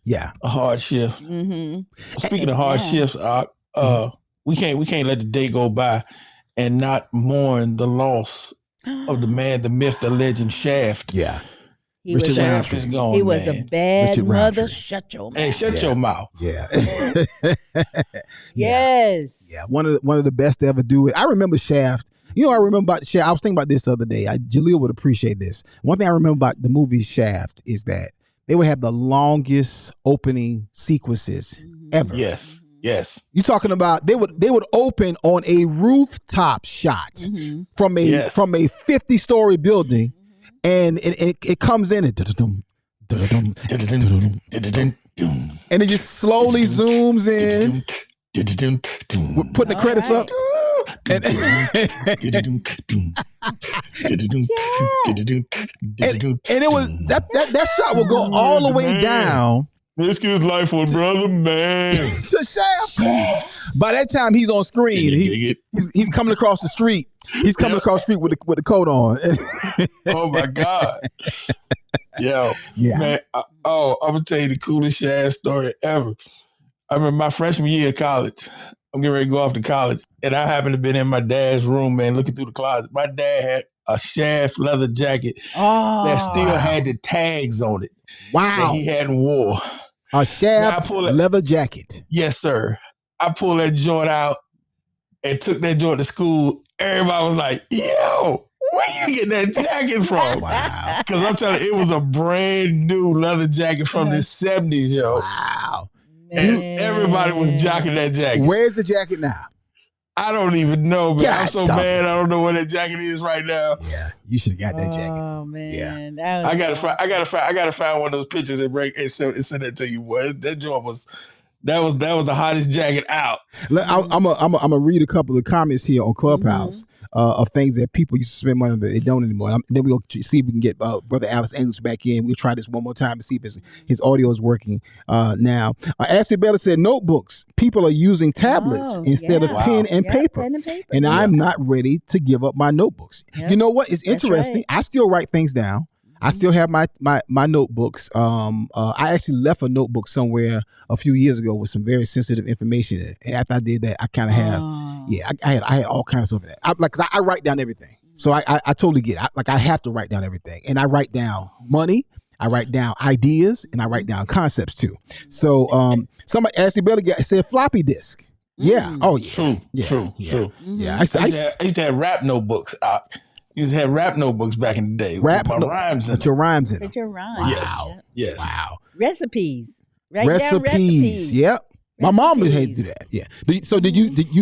Yeah, a hard shift. Mm-hmm. Speaking of hard shifts, we can't let the day go by and not mourn the loss of the man, the myth, the legend, Shaft. Yeah. Shaft is gone. He was a bad Richard mother. Roundtree. Shut your mouth. Hey, shut your mouth. Yeah. Yes. Yeah. One of the best to ever do it. I remember Shaft. You know, I remember about Shaft. I was thinking about this the other day. Jaleel would appreciate this. One thing I remember about the movie Shaft is that they would have the longest opening sequences ever. Yes. You talking about they would open on a rooftop shot from a 50-story building, and it comes in and it just slowly zooms in. We're putting the credits up. And it was that shot will go all the way down. Risk his life for brother, man. To Shaft. By that time, he's on screen. He's coming across the street. He's coming across the street with the coat on. Oh my God. Yo, man. I'm gonna tell you the coolest Shaft story ever. I remember my freshman year of college. I'm getting ready to go off to college, and I happened to be in my dad's room, man, looking through the closet. My dad had a Shaft leather jacket that still had the tags on it. Wow. That he hadn't wore. A Shaft leather jacket. Yes, sir. I pulled that joint out and took that joint to school. Everybody was like, yo, where you get that jacket from? Wow. Because I'm telling you, it was a brand new leather jacket from the 70s, yo. Wow. And everybody was jocking that jacket. Where's the jacket now? I don't even know, man. I'm so God, mad. I don't know where that jacket is right now. Yeah, you should have got that jacket. Oh man, yeah. I gotta find one of those pictures and send it to you. Boy, that joint was that was the hottest jacket out. I'm gonna read a couple of comments here on Clubhouse of things that people used to spend money on that they don't anymore. Then we'll see if we can get Brother Alice English back in. We'll try this one more time to see if his audio is working now. Ashley Bella said notebooks. People are using tablets instead of pen and paper. And I'm not ready to give up my notebooks. You know what? It's interesting. Right. I still write things down. I still have my notebooks. I actually left a notebook somewhere a few years ago with some very sensitive information in it. And after I did that, I kind of have, I had all kinds of stuff in it. Cause I write down everything. So I totally get it. I have to write down everything. And I write down money, I write down ideas, and I write down concepts too. So somebody, Ashley Bailey said floppy disk. Yeah. Oh yeah. True. Yeah. I used to have rap notebooks out. Used to have rap notebooks back in the day. Rap with my rhymes in them. Your rhymes in them. With your rhymes. Yes. Wow. Recipes. Recipes. Yep. My mom had to do that. Yeah.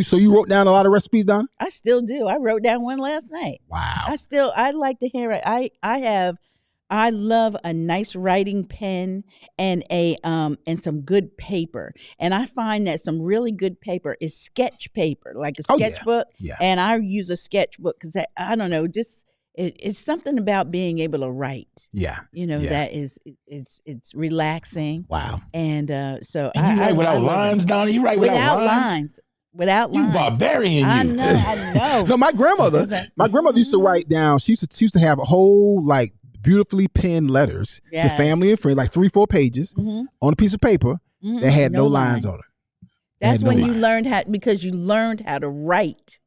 So you wrote down a lot of recipes, Donna? I still do. I wrote down one last night. Wow. I like to hear it. I love a nice writing pen and and some good paper. And I find that some really good paper is sketch paper, like a sketchbook. Yeah. And I use a sketchbook because I don't know, just it's something about being able to write. Yeah. That is it's relaxing. Wow. And so and you write without lines, Donna? You write without lines? Without lines. You barbarian, I know. No, my grandmother used to write down. She used to have a whole beautifully penned letters to family and friends, 3-4 pages on a piece of paper that had no lines on it. That's when you learned you learned how to write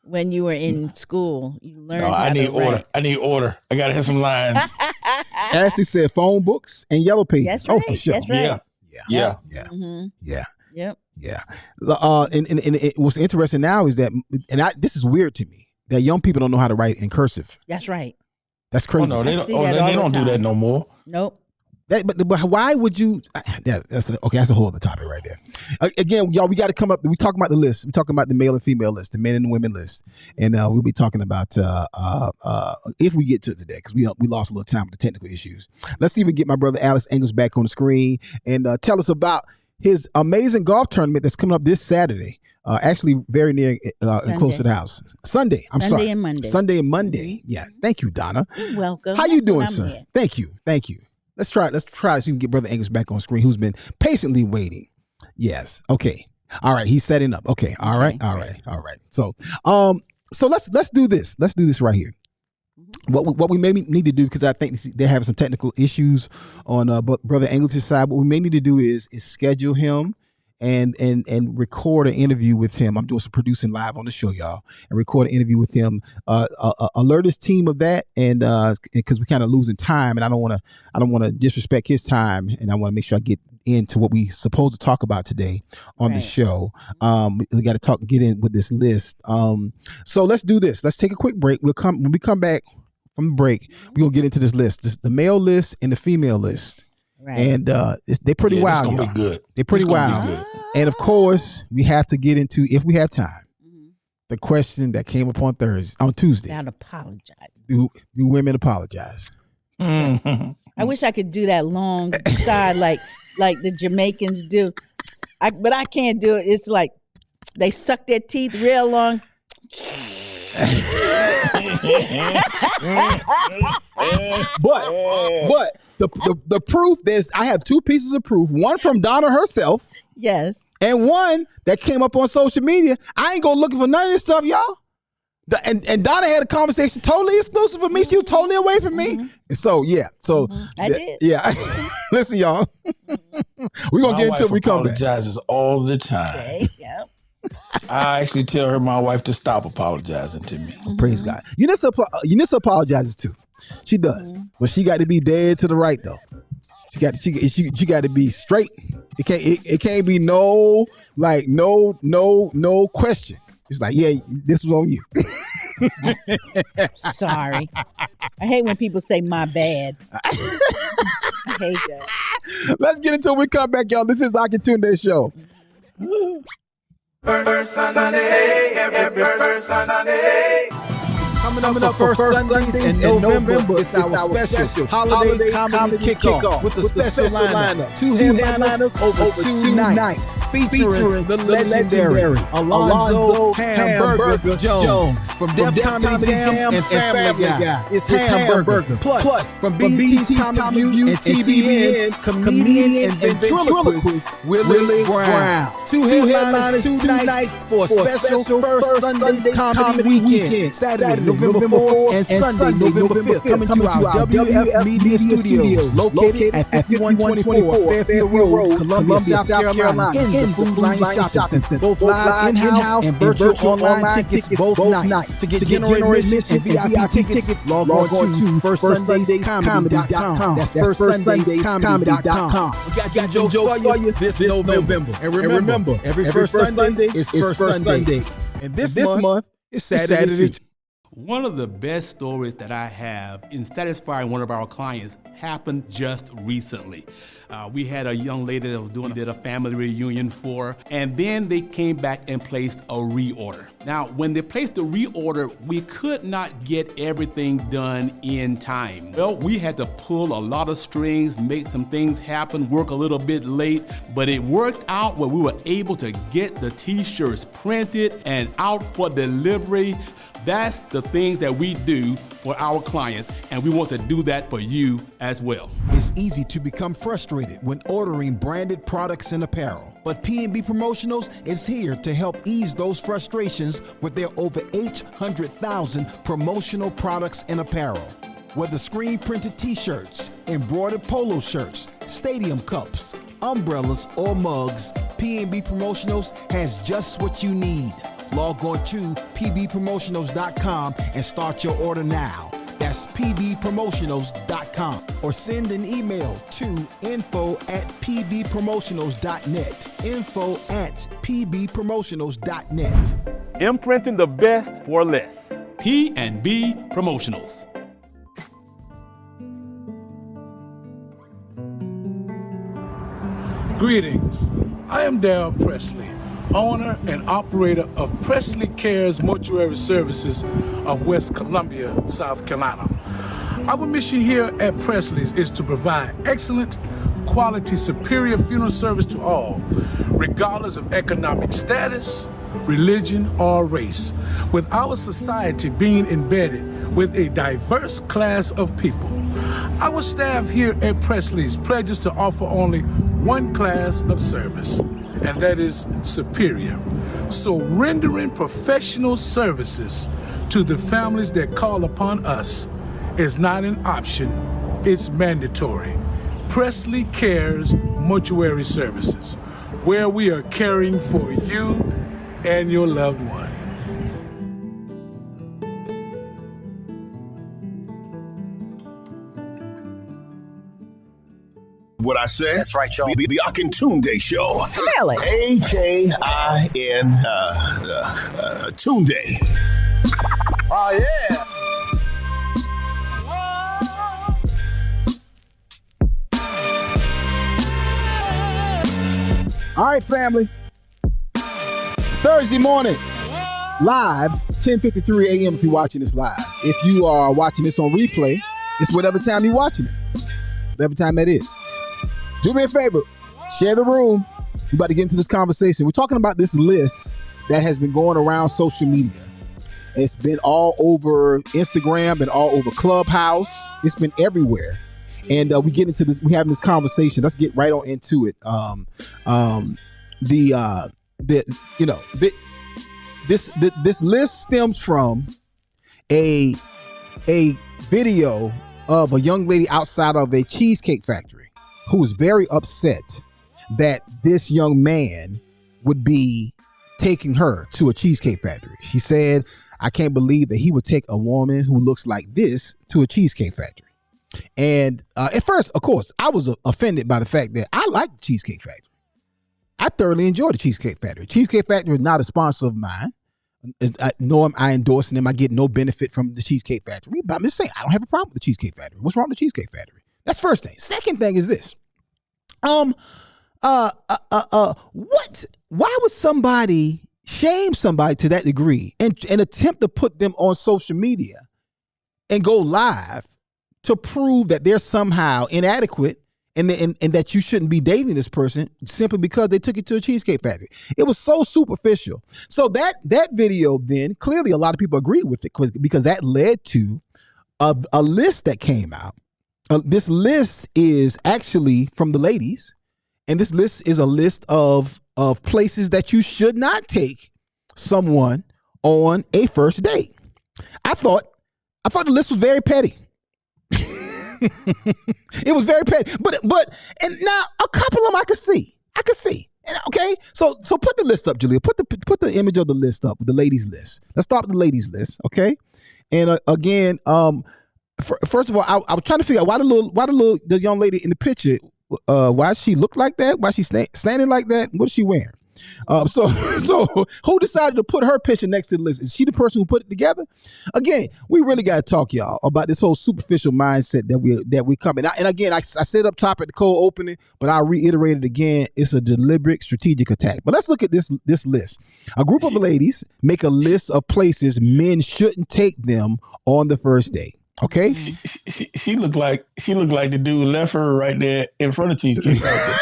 when you were in school. You learned I need order. I gotta have some lines. Ashley said phone books and yellow pages. That's right. Oh, for sure. That's right. Yeah. Yep. Yeah. And what's interesting now is that, this is weird to me, that young people don't know how to write in cursive. That's right. That's crazy. Oh, no, they don't do that no more. Nope. But why would you? That's a whole other topic right there. Again, y'all, we got to come up. We talking about the list. We talking about the male and female list, the men and the women list, and we'll be talking about if we get to it today, because we lost a little time with the technical issues. Let's see if we can get my brother Alice English back on the screen and tell us about his amazing golf tournament that's coming up this Saturday. Actually, very near and close to the house. Sunday. I'm sorry. And Monday. Sunday and Monday. Yeah. Thank you, Donna. You're welcome. How you That's doing, what I'm sir? here. Thank you. Thank you. Let's try so we can get Brother Angus back on screen, who's been patiently waiting. Yes. Okay. All right. He's setting up. Okay. All right. All right. All right. So let's do this. Let's do this right here. What we may need to do, because I think they're having some technical issues on Brother Angus's side. What we may need to do is schedule him and record an interview with him. I'm doing some producing live on the show, y'all, and record an interview with him. Alert his team of that, and because we're kind of losing time, and I don't want to disrespect his time, and I want to make sure I get into what we supposed to talk about today on the show. We got to get in with this list. So let's do this. Let's take a quick break. When we come back from the break, we're gonna get into this list, the male list and the female list. Right. And they're pretty wild. It's gonna be good. They're pretty wild. And of course, we have to get into, if we have time, the question that came up on Tuesday. About apologize. Do women apologize? I wish I could do that long side like the Jamaicans do, but I can't do it. It's like they suck their teeth real long. but the proof is, I have two pieces of proof. One from Donna herself. Yes. And one that came up on social media. I ain't going looking for none of this stuff, y'all. And Donna had a conversation totally exclusive for me. She was totally away from me. And so, yeah. So, I did. Yeah. Listen, y'all. We're going to get into it when we come back. Apologizes all the time. Okay. Yep. I actually tell my wife to stop apologizing to me. Praise God. Eunice apologizes too. She does. But she got to be dead to the right, though. She got to be straight. It can't be no question. It's like, yeah, this was on you. Sorry. I hate when people say my bad. I hate that. Let's get into it when we come back, y'all. This is the Akintunde Show. First Sunday, every first Sunday. Coming up for first Sundays in November, it's our special holiday comedy kickoff with the special lineup. Two headliners over two nights, featuring the legendary Alonzo Hamburger Jones from Def Comedy Jam and Family Guy. It's Hamburger. Plus, from BET's Comedy View and TVN, comedian and ventriloquist Willie Brown. Two headliners, two nights for a special first Sundays comedy weekend. Saturday, November 4th and Sunday, November 5th. Coming to our WF Media Studios, located at 5124 Fairfield Road, Columbia, South Carolina, in the Food Line Shopping Center. Both live in-house and virtual online tickets both nights. To get general admission and VIP tickets, log on to firstsundayscomedy.com. That's firstsundayscomedy.com. We got jokes for you this November. And remember, every first Sunday is First Sundays. And this month is Saturday too. One of the best stories that I have in satisfying one of our clients happened just recently. We had a young lady that was did a family reunion for, and then they came back and placed a reorder. Now, when they placed the reorder, we could not get everything done in time. Well, we had to pull a lot of strings, make some things happen, work a little bit late, but it worked out where we were able to get the t-shirts printed and out for delivery. That's the things that we do for our clients, and we want to do that for you as well. It's easy to become frustrated when ordering branded products and apparel, but P&B Promotionals is here to help ease those frustrations with their over 800,000 promotional products and apparel. Whether screen printed t-shirts, embroidered polo shirts, stadium cups, umbrellas, or mugs, P&B Promotionals has just what you need. Log on to pbpromotionals.com and start your order now. That's pbpromotionals.com, or send an email to info@pbpromotionals.net. info@pbpromotionals.net. Imprinting the best for less. P&B Promotionals. Greetings. I am Darrell Presley, owner and operator of Presley Cares Mortuary Services of West Columbia, South Carolina. Our mission here at Presley's is to provide excellent, quality, superior funeral service to all, regardless of economic status, religion, or race. With our society being embedded with a diverse class of people, our staff here at Presley's pledges to offer only one class of service, and that is superior. So rendering professional services to the families that call upon us is not an option, it's mandatory. Presley Cares Mortuary Services, where we are caring for you and your loved one. What I said? That's right, y'all. The Akintunde Show. Smell it. A-K-I-N Tunde. Oh, yeah. All right, family. Thursday morning, live, 10:53 a.m. if you're watching this live. If you are watching this on replay, it's whatever time you're watching it. Whatever time that is. Do me a favor, share the room. We're about to get into this conversation. We're talking about this list that has been going around social media. It's been all over Instagram, been all over Clubhouse. It's been everywhere. And we get into this. We having this conversation. Let's get right on into it. This list stems from a video of a young lady outside of a cheesecake factory who was very upset that this young man would be taking her to a cheesecake factory. She said, "I can't believe that he would take a woman who looks like this to a cheesecake factory." And at first, of course, I was offended by the fact that I like the Cheesecake Factory. I thoroughly enjoy the Cheesecake Factory. Cheesecake Factory is not a sponsor of mine, nor am I endorsing them. I get no benefit from the Cheesecake Factory. But I'm just saying, I don't have a problem with the Cheesecake Factory. What's wrong with the Cheesecake Factory? That's first thing. Second thing is this. Why would somebody shame somebody to that degree and attempt to put them on social media and go live to prove that they're somehow inadequate and that you shouldn't be dating this person simply because they took you to a Cheesecake Factory? It was so superficial. So that video, then clearly a lot of people agreed with it because that led to a list that came out. This list is actually from the ladies, and this list is a list of places that you should not take someone on a first date. I thought the list was very petty. It was very petty, but and now a couple of them I could see. And, okay, so put the list up, Julia. Put the image of the list up, the ladies list. Let's start with the ladies list, okay? And again, first of all, I was trying to figure out why the young lady in the picture, why she look like that? Why she standing like that? What's she wearing? So who decided to put her picture next to the list? Is she the person who put it together? Again, we really got to talk, y'all, about this whole superficial mindset that we come in. And again, I said up top at the cold opening, but I'll reiterate it again. It's a deliberate strategic attack. But let's look at this list. A group of ladies make a list of places men shouldn't take them on the first date. Okay, she looked like the dude left her right there in front of Cheesecake Factory.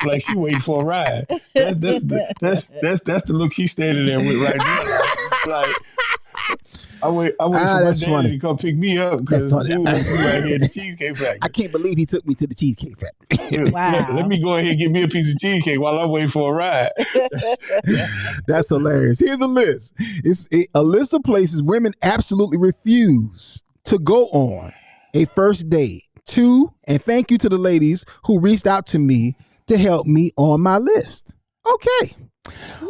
Like she waiting for a ride. That's the look she's standing there with right now. Like I wait for my daddy to come pick me up because dude was right here at the Cheesecake Factory. I can't believe he took me to the Cheesecake Factory. Wow. Let me go ahead and give me a piece of cheesecake while I'm waiting for a ride. That's hilarious. Here's a list. It's a list of places women absolutely refuse to go on a first date to, and thank you to the ladies who reached out to me to help me on my list. Okay.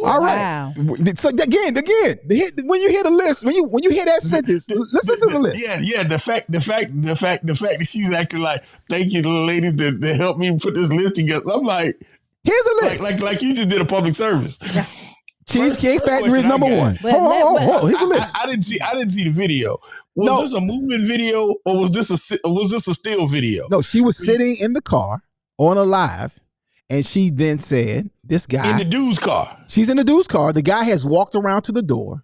All right. Wow. So again, when you hear the list, when you hear that sentence, listen to the list. Yeah. The fact that she's acting like, thank you to the ladies that helped me put this list together. I'm like, here's a list. Like you just did a public service. Cheesecake Factory is number one. Hold. Here's a list. I didn't see the video. Was this a moving video or was this a still video? No, she was sitting in the car on a live, and she then said, "This guy in the dude's car." She's in the dude's car. The guy has walked around to the door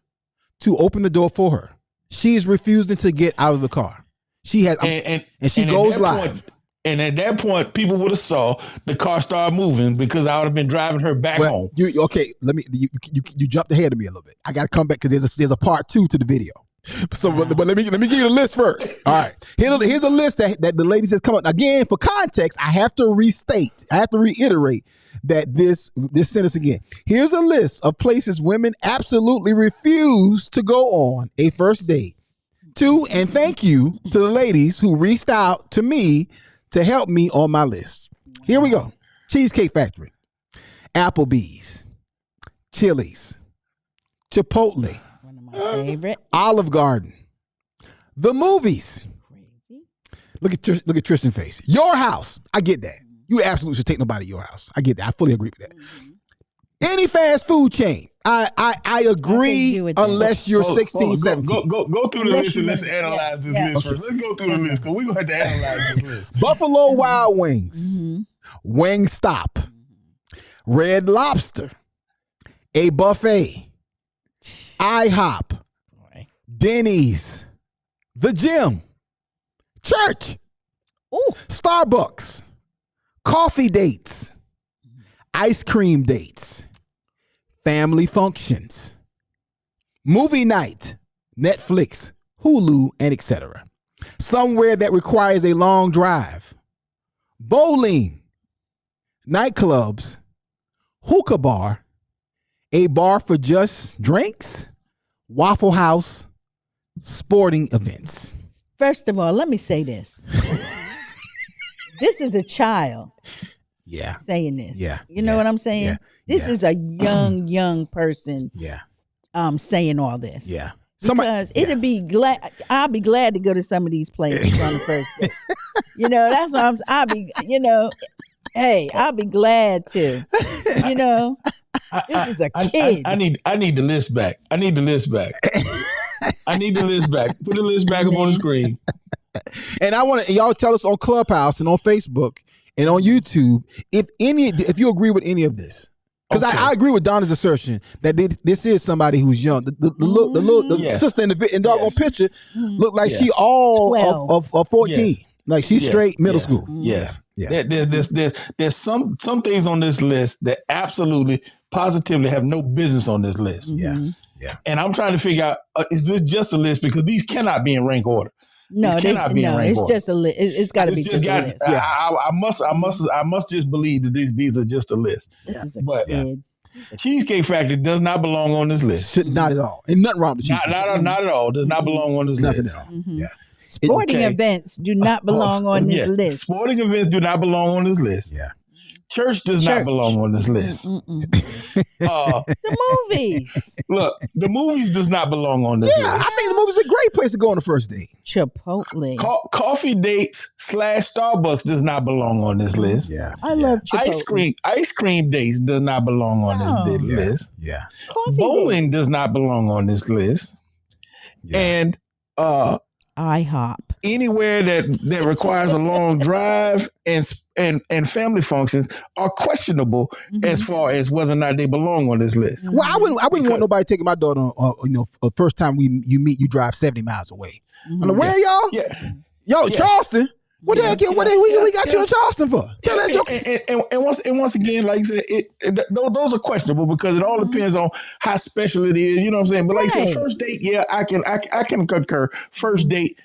to open the door for her. She is refusing to get out of the car. She has, and she goes live. And at that point, people would have saw the car start moving because I would have been driving her back home. Let me. You jumped ahead of me a little bit. I got to come back because there's a part 2 to the video. So, but let me give you the list first. All right, here's a list that the ladies has come up. Again, for context, I have to reiterate that this sentence again. Here's a list of places women absolutely refuse to go on a first date. 2, and thank you to the ladies who reached out to me to help me on my list. Here we go. Cheesecake Factory, Applebee's, Chili's, Chipotle, One of my favorite. Olive Garden, the movies. Crazy. Look at Tristan's face. Your house. I get that. You absolutely should take nobody to your house. I get that. I fully agree with that. Any fast food chain. I agree unless you're 16, 17. Go through the list and let's analyze this list first. Let's go through the list because we're going to have to analyze this list. Buffalo Wild Wings, Wingstop, Red Lobster, A Buffet, IHOP, Denny's, The Gym, Church, Starbucks, coffee dates, ice cream dates, family functions, movie night, Netflix, Hulu, and etc. Somewhere that requires a long drive, bowling, nightclubs, hookah bar, a bar for just drinks, Waffle House, sporting events. First of all, let me say this. This is a child. Yeah. Saying this. Yeah. You know what I'm saying? Yeah. This is a young person. Yeah. Saying all this. Yeah. Because I'll be glad to go to some of these places on the first day. That's what I'll be glad to. This is a kid. I need the list back. I need the list back. Put the list back up on the screen. And I want y'all tell us on Clubhouse and on Facebook and on YouTube if you agree with any of this. Because I agree with Donna's assertion that this is somebody who's young. The sister in the doggone picture looked like she all of 14. Yes. Like she's straight middle school. Yes. Yeah. There's some things on this list that absolutely, positively have no business on this list. Yeah. Yeah. And I'm trying to figure out, is this just a list? Because these cannot be in rank order. No, it's just a list. It's got to be just a list. I must just believe that these are just a list. But Cheesecake Factory does not belong on this list. Not at all. And nothing wrong with Cheesecake. Not at all. Does not belong on this list. Nothing at all. Mm-hmm. Yeah. Sporting events do not belong on this list. Sporting events do not belong on this list. Yeah. Church does not belong on this list. The movies. Look, the movies does not belong on this list. I think the movies are a great place to go on the first date. Chipotle. Coffee dates / Starbucks does not belong on this list. Yeah. I love Chipotle. Ice cream dates does not belong on this list. Yeah. Bowling does not belong on this list. Yeah. And IHOP. Anywhere that requires a long drive and family functions are questionable as far as whether or not they belong on this list. Well, I wouldn't want nobody taking my daughter on first time you meet, you drive 70 miles away. I'm like, where y'all? Yeah. Yo, Charleston. What the heck? What we got you in Charleston for? Tell that joke. And once again, like I said, those are questionable because it all depends on how special it is. You know what I'm saying? But like I said, first date, I can concur. First date,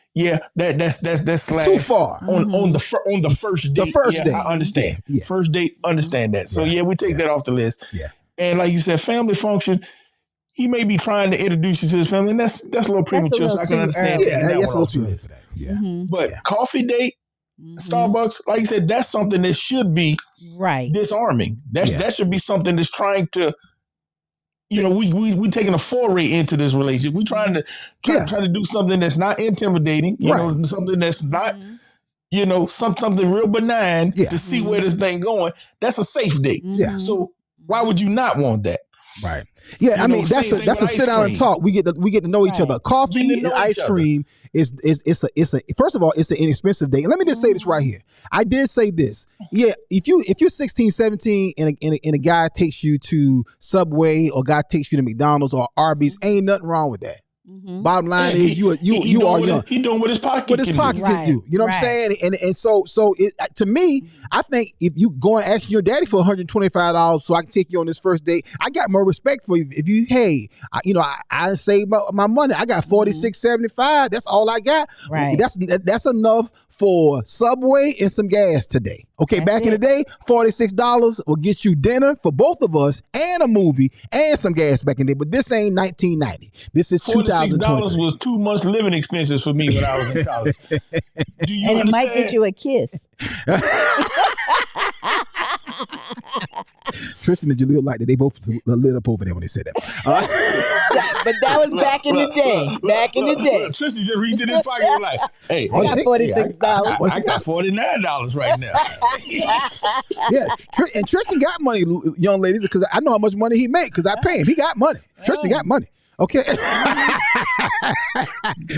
that's slash too far on the first date. The first date, I understand. Yeah. First date, understand that. So we take that off the list. Yeah. And like you said, family function. He may be trying to introduce you to his family, and that's a little premature. So I can understand. That's a little too late for that. Yeah. But coffee date. Starbucks, like you said, that's something that should be disarming. That should be something that's trying to, we taking a foray into this relationship. We trying to do something that's not intimidating, something that's not, something real benign to see where this thing going. That's a safe date. Yeah. So why would you not want that? Right. Yeah. I mean, that's a sit down and talk. We get to know each other. Coffee and ice cream is first of all, it's an inexpensive date. And let me just say this right here. I did say this. Yeah. If you're 16, 17 and a guy takes you to Subway or guy takes you to McDonald's or Arby's, ain't nothing wrong with that. Bottom line is you are young. He doing what his pocket what his pocket can do. You know what I'm saying? And so to me, I think if you go and ask your daddy for $125 so I can take you on this first date, I got more respect for you. If you, hey, I saved my money. I got $46.75. That's all I got. Right. That's enough for Subway and some gas today. Okay, back in the day, $46 will get you dinner for both of us and a movie and some gas back in the day. But this ain't 1990. This is $46 was 2 months living expenses for me when I was in college. Do you and understand? it might get you a kiss. Tristan and Jaleel like that. They both lit up over there when they said that. But that was back in the day. Back in the day. Tristan just reached in his pocket and like, hey, I got $46. I got $49 right now. Yeah, and Tristan got money, young ladies, because I know how much money he make because I pay him. He got money. Tristan got money. Okay.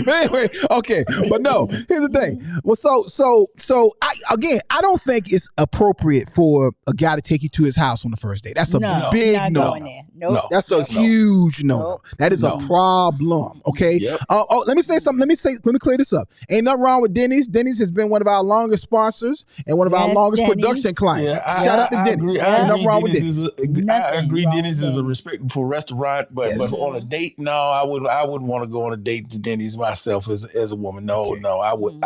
But anyway, okay. But no, here's the thing. Well, so I don't think it's appropriate for a guy to take you to his house on the first date. That's a big no. No. That's a huge no. That is a problem. Okay. Yep. Let me say something. Let me clear this up. Ain't nothing wrong with Denny's. Denny's has been one of our longest sponsors and one of our longest production clients. Yeah, Shout out to Denny's. Ain't nothing wrong with Denny's. I agree. Denny's is a respectable restaurant, but on a date, no, I wouldn't want to go on a date to Denny's myself as a woman. No, I wouldn't.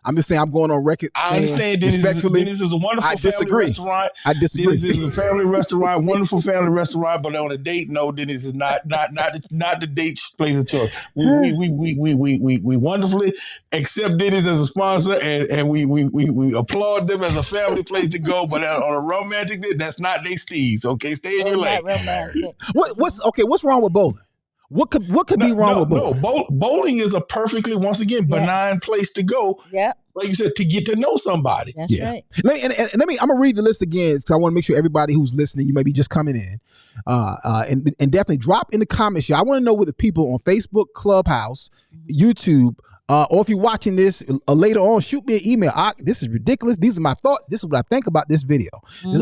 I'm just saying I'm going on record. I understand Denny's is a wonderful family restaurant. I disagree. Denny's is a family restaurant, wonderful family restaurant, but on a date, no, Denny's is not the date place of choice. We wonderfully accept Denny's as a sponsor, and we applaud them as a family place to go. But on a romantic date, that's not they steez. Okay, stay in your lane. What's wrong with bowling? What could be wrong with bowling? No, bowling is a perfectly, once again, benign place to go. Yeah. Like you said, to get to know somebody. That's right. I'm gonna read the list again because I want to make sure everybody who's listening, you may be just coming in, and definitely drop in the comments here. I want to know what the people on Facebook, Clubhouse, YouTube, or if you're watching this later on, shoot me an email. This is ridiculous. These are my thoughts. This is what I think about this video.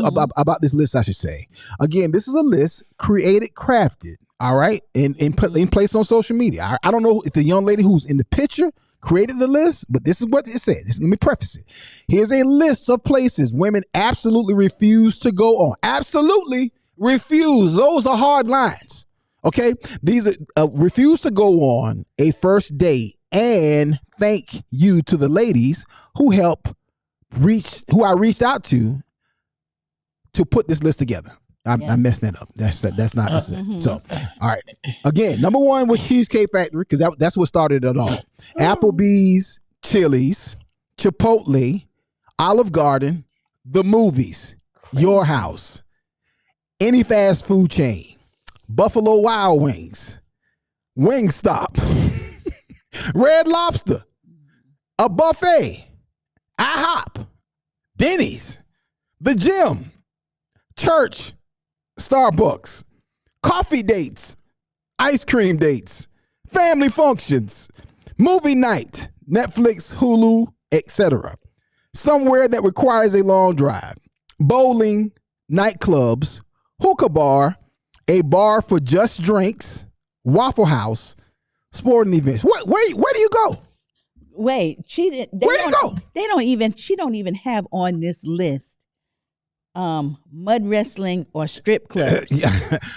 About this list, I should say. Again, this is a list crafted. All right, and placed on social media. I don't know if the young lady who's in the picture created the list, but this is what it said. Let me preface it. Here's a list of places women absolutely refuse to go on. Absolutely refuse. Those are hard lines. Okay, these are refuse to go on a first date. And thank you to the ladies who I reached out to put this list together. I messed that up. That's not necessary. So, all right. Again, number one was Cheesecake Factory because that's what started it all. Applebee's, Chili's, Chipotle, Olive Garden, the movies, Your House, any fast food chain, Buffalo Wild Wings, Wingstop, Red Lobster, a buffet, IHOP, Denny's, the gym, church, Starbucks, coffee dates, ice cream dates, family functions, movie night, Netflix, Hulu, etc. Somewhere that requires a long drive, bowling, nightclubs, hookah bar, a bar for just drinks, Waffle House, sporting events. Where do you go? Wait, she didn't. Where do you go? She don't even have on this list mud wrestling or strip clubs.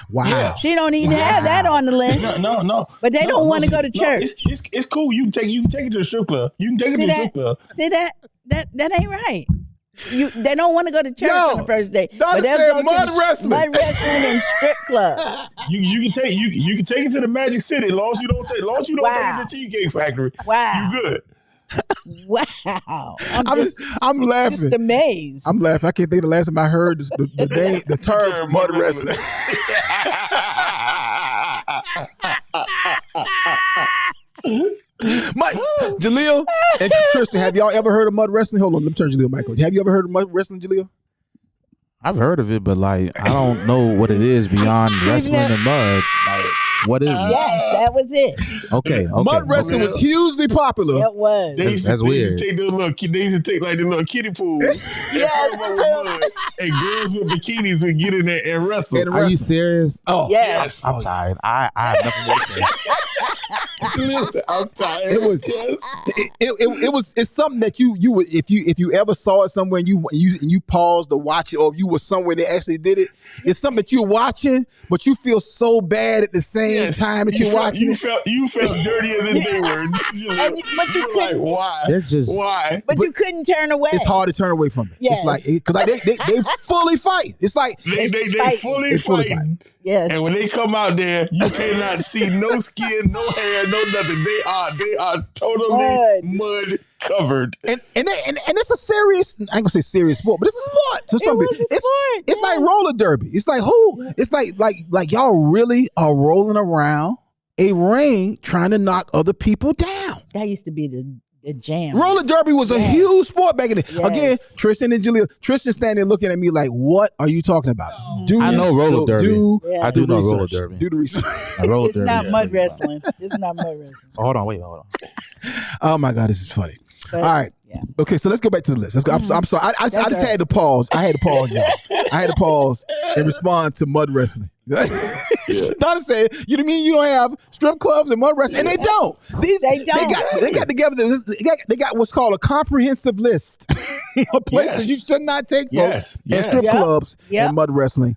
Wow. Yeah. She don't even have that on the list. No. But they don't want to go to church. It's cool. You can take it to the strip club. You can take it to the strip club. See that ain't right. They don't want to go to church on the first date. Donna said mud wrestling. Mud wrestling and strip clubs. You can take it to the Magic City as long as you don't take it to Cheesecake Factory. Wow. You good. Wow. I'm laughing. Just amazed. I'm laughing. I can't think of the last time I heard the term mud wrestling. Mike, Jaleel, and Tristan, have y'all ever heard of mud wrestling? Hold on, let me turn Jaleel mic on. Have you ever heard of mud wrestling, Jaleel? I've heard of it, but I don't know what it is beyond wrestling in mud. What is it? Yes, that was it. Okay. Mud wrestling was hugely popular. It was. That's weird. They used to take like the little kiddie pools. And girls with bikinis would get in there and wrestle. Are you serious? Oh, yes. I'm tired. I have nothing more to say. Listen, I'm tired. It's something that you would if you ever saw it somewhere and you paused to watch it, or if you were somewhere they actually did it. It's something that you're watching, but you feel so bad at the same time that you're watching you it. You felt dirtier than they were. But you like, why? Why? But you couldn't turn away. It's hard to turn away from it. Yes. It's like because they fully fight. It's like they fully fight. Yes. And when they come out there, you cannot see no skin, no hair, no nothing. They are totally mud covered. And it's a serious, I ain't gonna say serious sport, but it's a sport to some people. It's like roller derby. It's like it's like y'all really are rolling around a ring trying to knock other people down. That used to be the jam. Roller derby was a huge sport back in the day. Again, Tristan and Jaleel. Tristan standing looking at me like, what are you talking about? I know roller derby. I do know roller derby. Do the research. It's not mud wrestling. It's not mud wrestling. Oh, hold on. Oh my God, this is funny. But, all right. Yeah. Okay, so let's go back to the list. Let's go. I'm sorry. I just had to pause. I had to pause, y'all. I had to pause and respond to mud wrestling. Donna said, "You mean you don't have strip clubs and mud wrestling?" And they don't. They got together. They got what's called a comprehensive list of places you should not take folks and strip clubs and mud wrestling.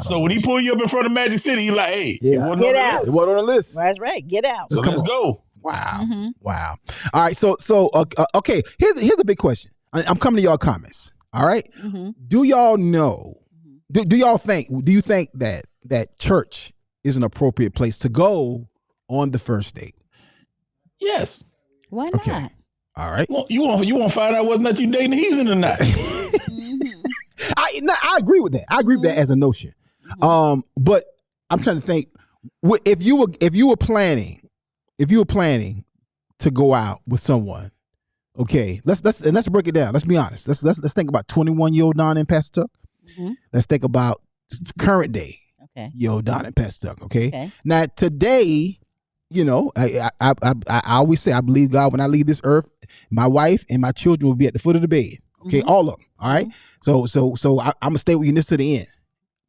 So when he pull you up in front of Magic City, he like, "Hey, get out. It wasn't on the list. That's right. Get out. So let's go." Wow. Mm-hmm. Wow. All right. So okay. Here's a big question. I'm coming to y'all comments. All right. Mm-hmm. Do y'all know? Do y'all think? Do you think that church is an appropriate place to go on the first date? Yes. Why not? Okay. All right. Well, you want to find out whether or not you dating a heathen or not. I agree with that. I agree with that as a notion. But I'm trying to think. If you were planning to go out with someone, okay, let's break it down. Let's be honest. Let's think about 21-year-old Don and Pastor Tuck. Mm-hmm. Let's think about current day. Okay. Yo, Don and Pastor Tuck. Okay. Now today, you know, I always say I believe God when I leave this earth, my wife and my children will be at the foot of the bed. Okay, all of them. All right. So I'm gonna stay with you this to the end.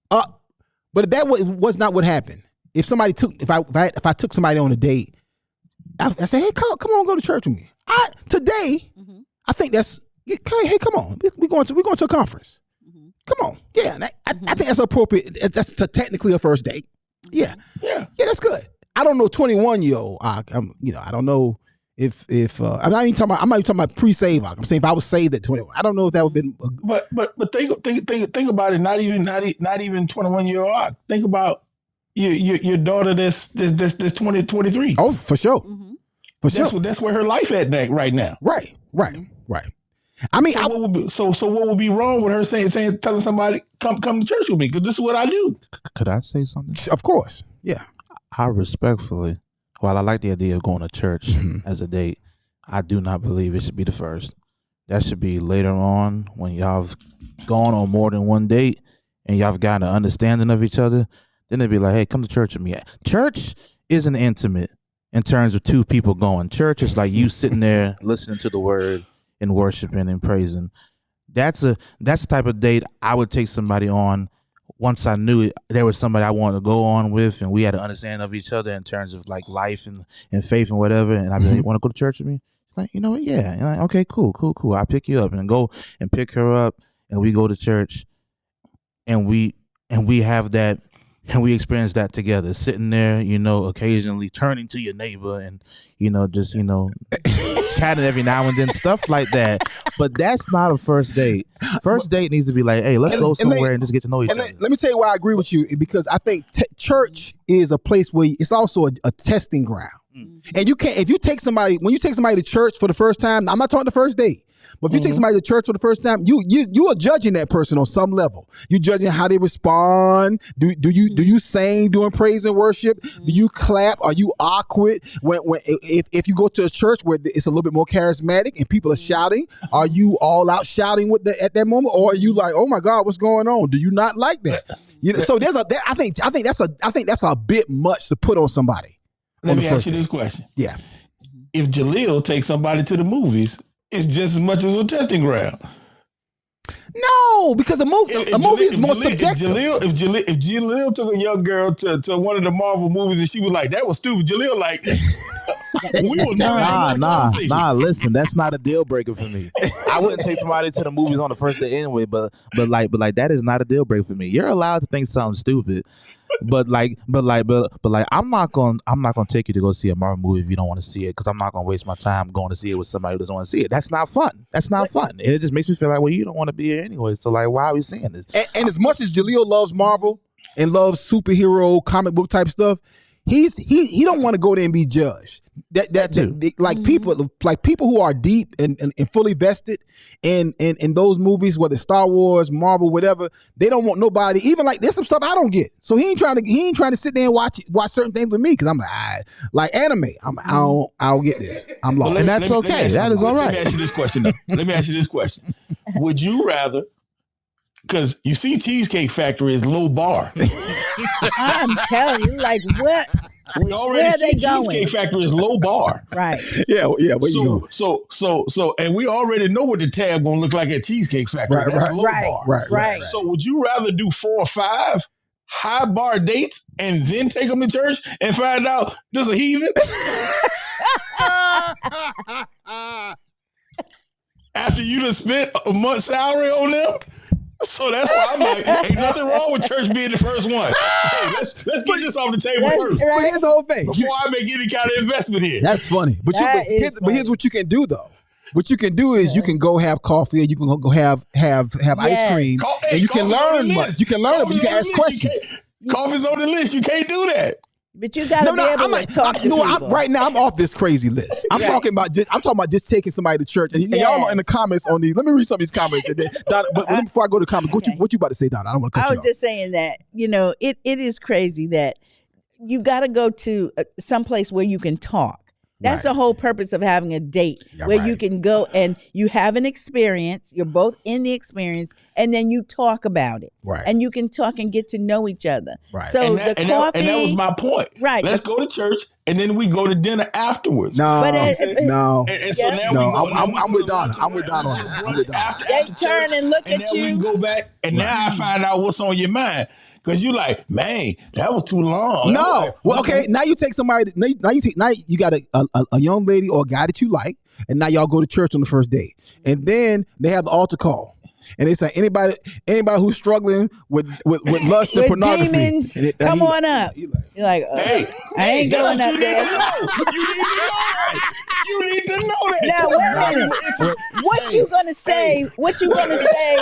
But that was not what happened. If I took somebody on a date, I say, hey, come on, go to church with me. Today, I think that's hey, come on, we going to a conference. Come on, I think that's appropriate. That's technically a first date. Yeah, that's good. I don't know 21-year-old. I don't know if I'm not even talking about pre-save. I'm saying if I was saved at 21, I don't know if that would have been. But think about it. Not even 21-year-old. Think about your daughter that's 20, 23. Oh, for sure. For sure. That's where her life at right now. Right. I mean, so what would be wrong with her telling somebody come to church with me? Because this is what I do. Could I say something? Of course. Yeah. I respectfully, while I like the idea of going to church as a date, I do not believe it should be the first. That should be later on when y'all have gone on more than one date and y'all have gotten an understanding of each other. Then they'd be like, hey, come to church with me. Church isn't intimate in terms of two people going. Church is like you sitting there listening to the word and worshiping and praising. That's the type of date I would take somebody on once I knew there was somebody I wanted to go on with and we had an understanding of each other in terms of like life and faith and whatever. And I'd be like, want to go to church with me? Like, you know what? Yeah. And like, okay, cool. I'll pick you up and go and pick her up and we go to church and we have that. And we experience that together, sitting there, you know, occasionally turning to your neighbor and, you know, just, you know, chatting every now and then, stuff like that. But that's not a first date. First date needs to be like, hey, let's go somewhere and just get to know each other. Let me tell you why I agree with you, because I think church is a place where it's also a testing ground. And you can't, when you take somebody to church for the first time, I'm not talking the first date. But if you take somebody to church for the first time, you are judging that person on some level. You're judging how they respond. Do you sing during praise and worship? Do you clap? Are you awkward if you go to a church where it's a little bit more charismatic and people are shouting? Are you all out shouting at that moment, or are you like, oh my God, what's going on? Do you not like that? You know, so I think that's a bit much to put on somebody. Let me ask you this question. Yeah. If Jaleel takes somebody to the movies, it's just as much as a testing ground. No, because a movie is more subjective. If Jaleel took a young girl to one of the Marvel movies and she was like, that was stupid, Jaleel like, We was never having a conversation. Listen, that's not a deal breaker for me. I wouldn't take somebody to the movies on the first day anyway, but like that is not a deal breaker for me. You're allowed to think something stupid. But I'm not gonna take you to go see a Marvel movie if you don't want to see it, because I'm not gonna waste my time going to see it with somebody who doesn't want to see it. That's not fun. And it just makes me feel like, well, you don't want to be here anyway. So like, why are we seeing this? And as much as Jaleel loves Marvel and loves superhero comic book type stuff, he don't want to go there and be judged. People who are deep and fully vested in those movies, whether it's Star Wars, Marvel, whatever, they don't want nobody. Even like there's some stuff I don't get, so he ain't trying to sit there and watch certain things with me, because I'm like anime. I don't get this. I'm lost, and that's okay. That is all right. Let me ask you this question though. Let me ask you this question: would you rather? Because you see, Cheesecake Factory is low bar. I'm telling you, like what? We already see Cheesecake Factory is low bar. Right. Yeah. So, and we already know what the tab gonna look like at Cheesecake Factory. That's low bar. Right. So, would you rather do 4 or 5 high bar dates and then take them to church and find out this a heathen? After you done spent a month's salary on them? So that's why I'm like, ain't nothing wrong with church being the first one. Hey, let's get this off the table first. But here's the whole thing. Before I make any kind of investment here. That's funny. But here's what you can do though. What you can do is you can go have coffee, and you can go have ice cream, and you can learn much. You can learn, but you can ask questions. Coffee's on the list. You can't do that. But you gotta be able to talk to people. Right now, I'm off this crazy list. I'm talking about just taking somebody to church. And y'all are in the comments on these. Let me read some of these comments. Donna, but before I go to comments, what you about to say, Donna? I don't want to cut you off. I was just saying that, it is crazy that you got to go to someplace where you can talk. That's the whole purpose of having a date, where you can go and you have an experience. You're both in the experience, and then you talk about it. Right. And you can talk and get to know each other. Right. So and that was my point. Right. Let's go to church, and then we go to dinner afterwards. No. And so now I'm with Donna. I'm with Donna on it. They turn and look and at then you. we can go back, and now I find out what's on your mind. Because you like, man, that was too long. No. Well, okay. Now you take somebody. Now you got a young lady or a guy that you like, and now y'all go to church on the first day, and then they have the altar call, and they say anybody who's struggling with lust and pornography, demons, come on up. You're like, hey, I ain't going up there. You need to know that. Now wait a minute. What you gonna say? What you gonna say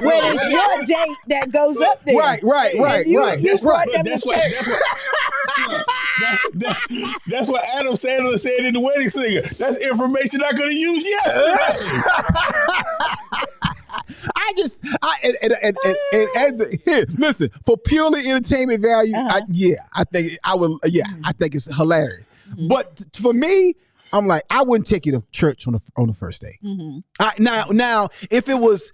when it's your date that goes up there? Right. That's what Adam Sandler said in The Wedding Singer. That's information I could have used yesterday. Listen, for purely entertainment value, I think it's hilarious. Mm-hmm. But for me, I'm like, I wouldn't take you to church on the first day. Mm-hmm. Now, if it was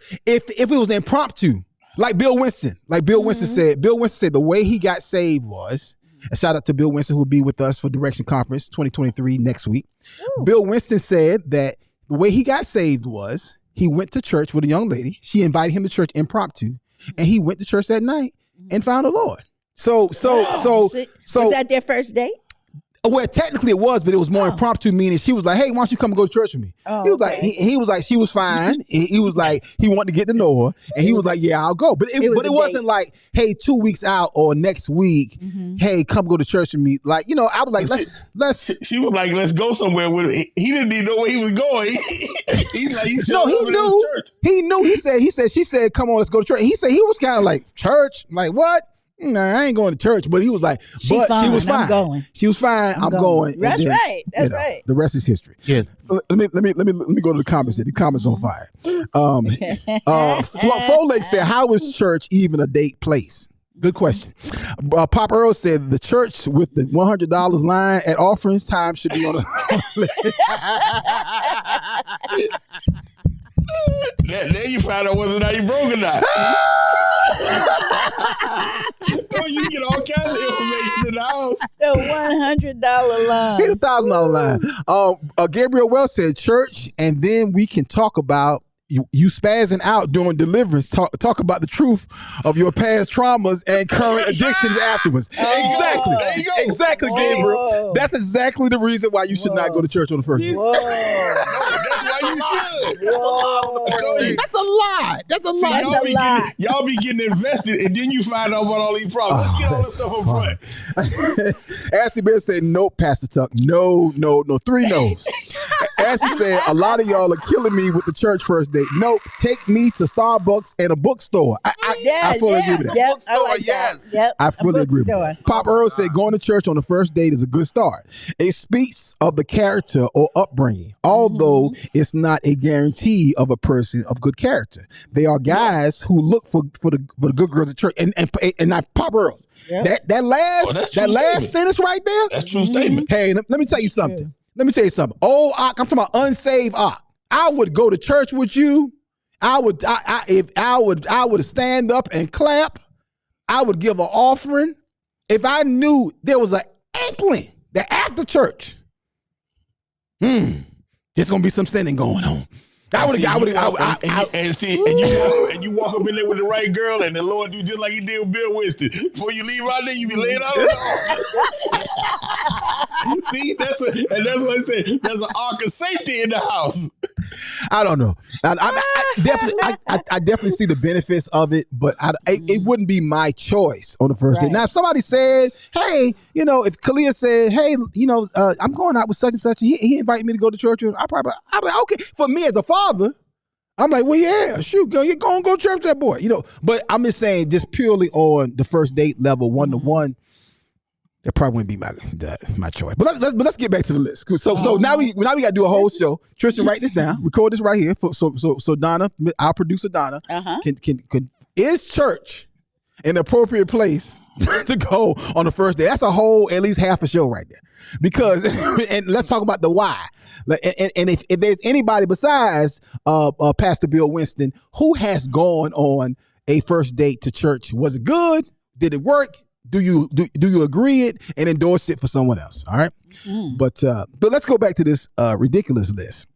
impromptu, like Bill Winston said, the way he got saved was, a shout out to Bill Winston, who will be with us for Direction Conference 2023 next week. Ooh. Bill Winston said that the way he got saved was he went to church with a young lady. She invited him to church impromptu, and he went to church that night and found the Lord. So was that their first date? Well, technically it was, but it was more impromptu, meaning she was like, hey, why don't you come and go to church with me? Oh, he was like, he was like, she was fine. He was like, he wanted to get to know her. And he was like, yeah, I'll go. But it wasn't like, hey, 2 weeks out or next week, hey, come go to church with me. Like, I was like, let's. She was like, let's go somewhere with it. He didn't even know where he was going. He knew. She said, come on, let's go to church. And he said, he was kind of like, church? Like, what? Nah, I ain't going to church, but he was like, she was fine. I'm going. She was fine. I'm going. That's right. That's right. The rest is history. Yeah. Let me go to the comments. The comments on fire. Folek said, "How is church even a date place?" Good question. Pop Earl said the church with the $100 line at offerings time should be on Then you find out whether or not he broke or not. So you get all kinds of information in the house. The $100 line. Here's $1,000 line. Gabriel Wells said church, and then we can talk about you spazzing out during deliverance. Talk about the truth of your past traumas and current addictions afterwards. Exactly. There you go. Exactly, Gabriel. That's exactly the reason why you should not go to church on the first day. That's why you should. That's a lie. That's a lie. Y'all be getting invested, and then you find out about all these problems. Let's get all this stuff up front. Ashley Bear said, nope, Pastor Tuck. No, 3 no's. Ashley said, a lot of y'all are killing me with the church first date. Nope, take me to Starbucks and a bookstore. I fully agree with that. Yep, I like that. Yep, I fully agree with that. Pop Earl said, going to church on the first date is a good start. It speaks of the character or upbringing, although it's not a guarantee of a person of good character. They are guys who look for the good girls at church. And not Pop Earl. Yep. That last sentence right there. That's true statement. Hey, let me tell you something. Let me tell you something. Oh, I'm talking about unsaved Ak. I would go to church with you. If I would stand up and clap. I would give an offering. If I knew there was an inkling that after church, there's gonna be some sinning going on. And you walk up in there with the right girl, and the Lord do just like He did with Bill Winston. Before you leave out there, you be laying out on the altar. See, that's what I said. There's an ark of safety in the house. I don't know. I definitely see the benefits of it, but it wouldn't be my choice on the first date. Now, if somebody said, "Hey, if Kalia said, hey, I'm going out with such and such, he invited me to go to church," I'd be like, okay. For me as a father, I'm like, well, yeah, shoot, girl, you're going to go to church with that boy, But I'm just saying, just purely on the first date level, 1-to-1. That probably wouldn't be my choice. But let's get back to the list. So now we got to do a whole show. Tristan, write this down. Record this right here. So Donna, our producer Donna, can is church an appropriate place to go on the first day? That's a whole at least half a show right there. Because and let's talk about the why. And if there's anybody besides Pastor Bill Winston who has gone on a first date to church, was it good? Did it work? Do you agree it and endorse it for someone else? All right. But let's go back to this ridiculous list.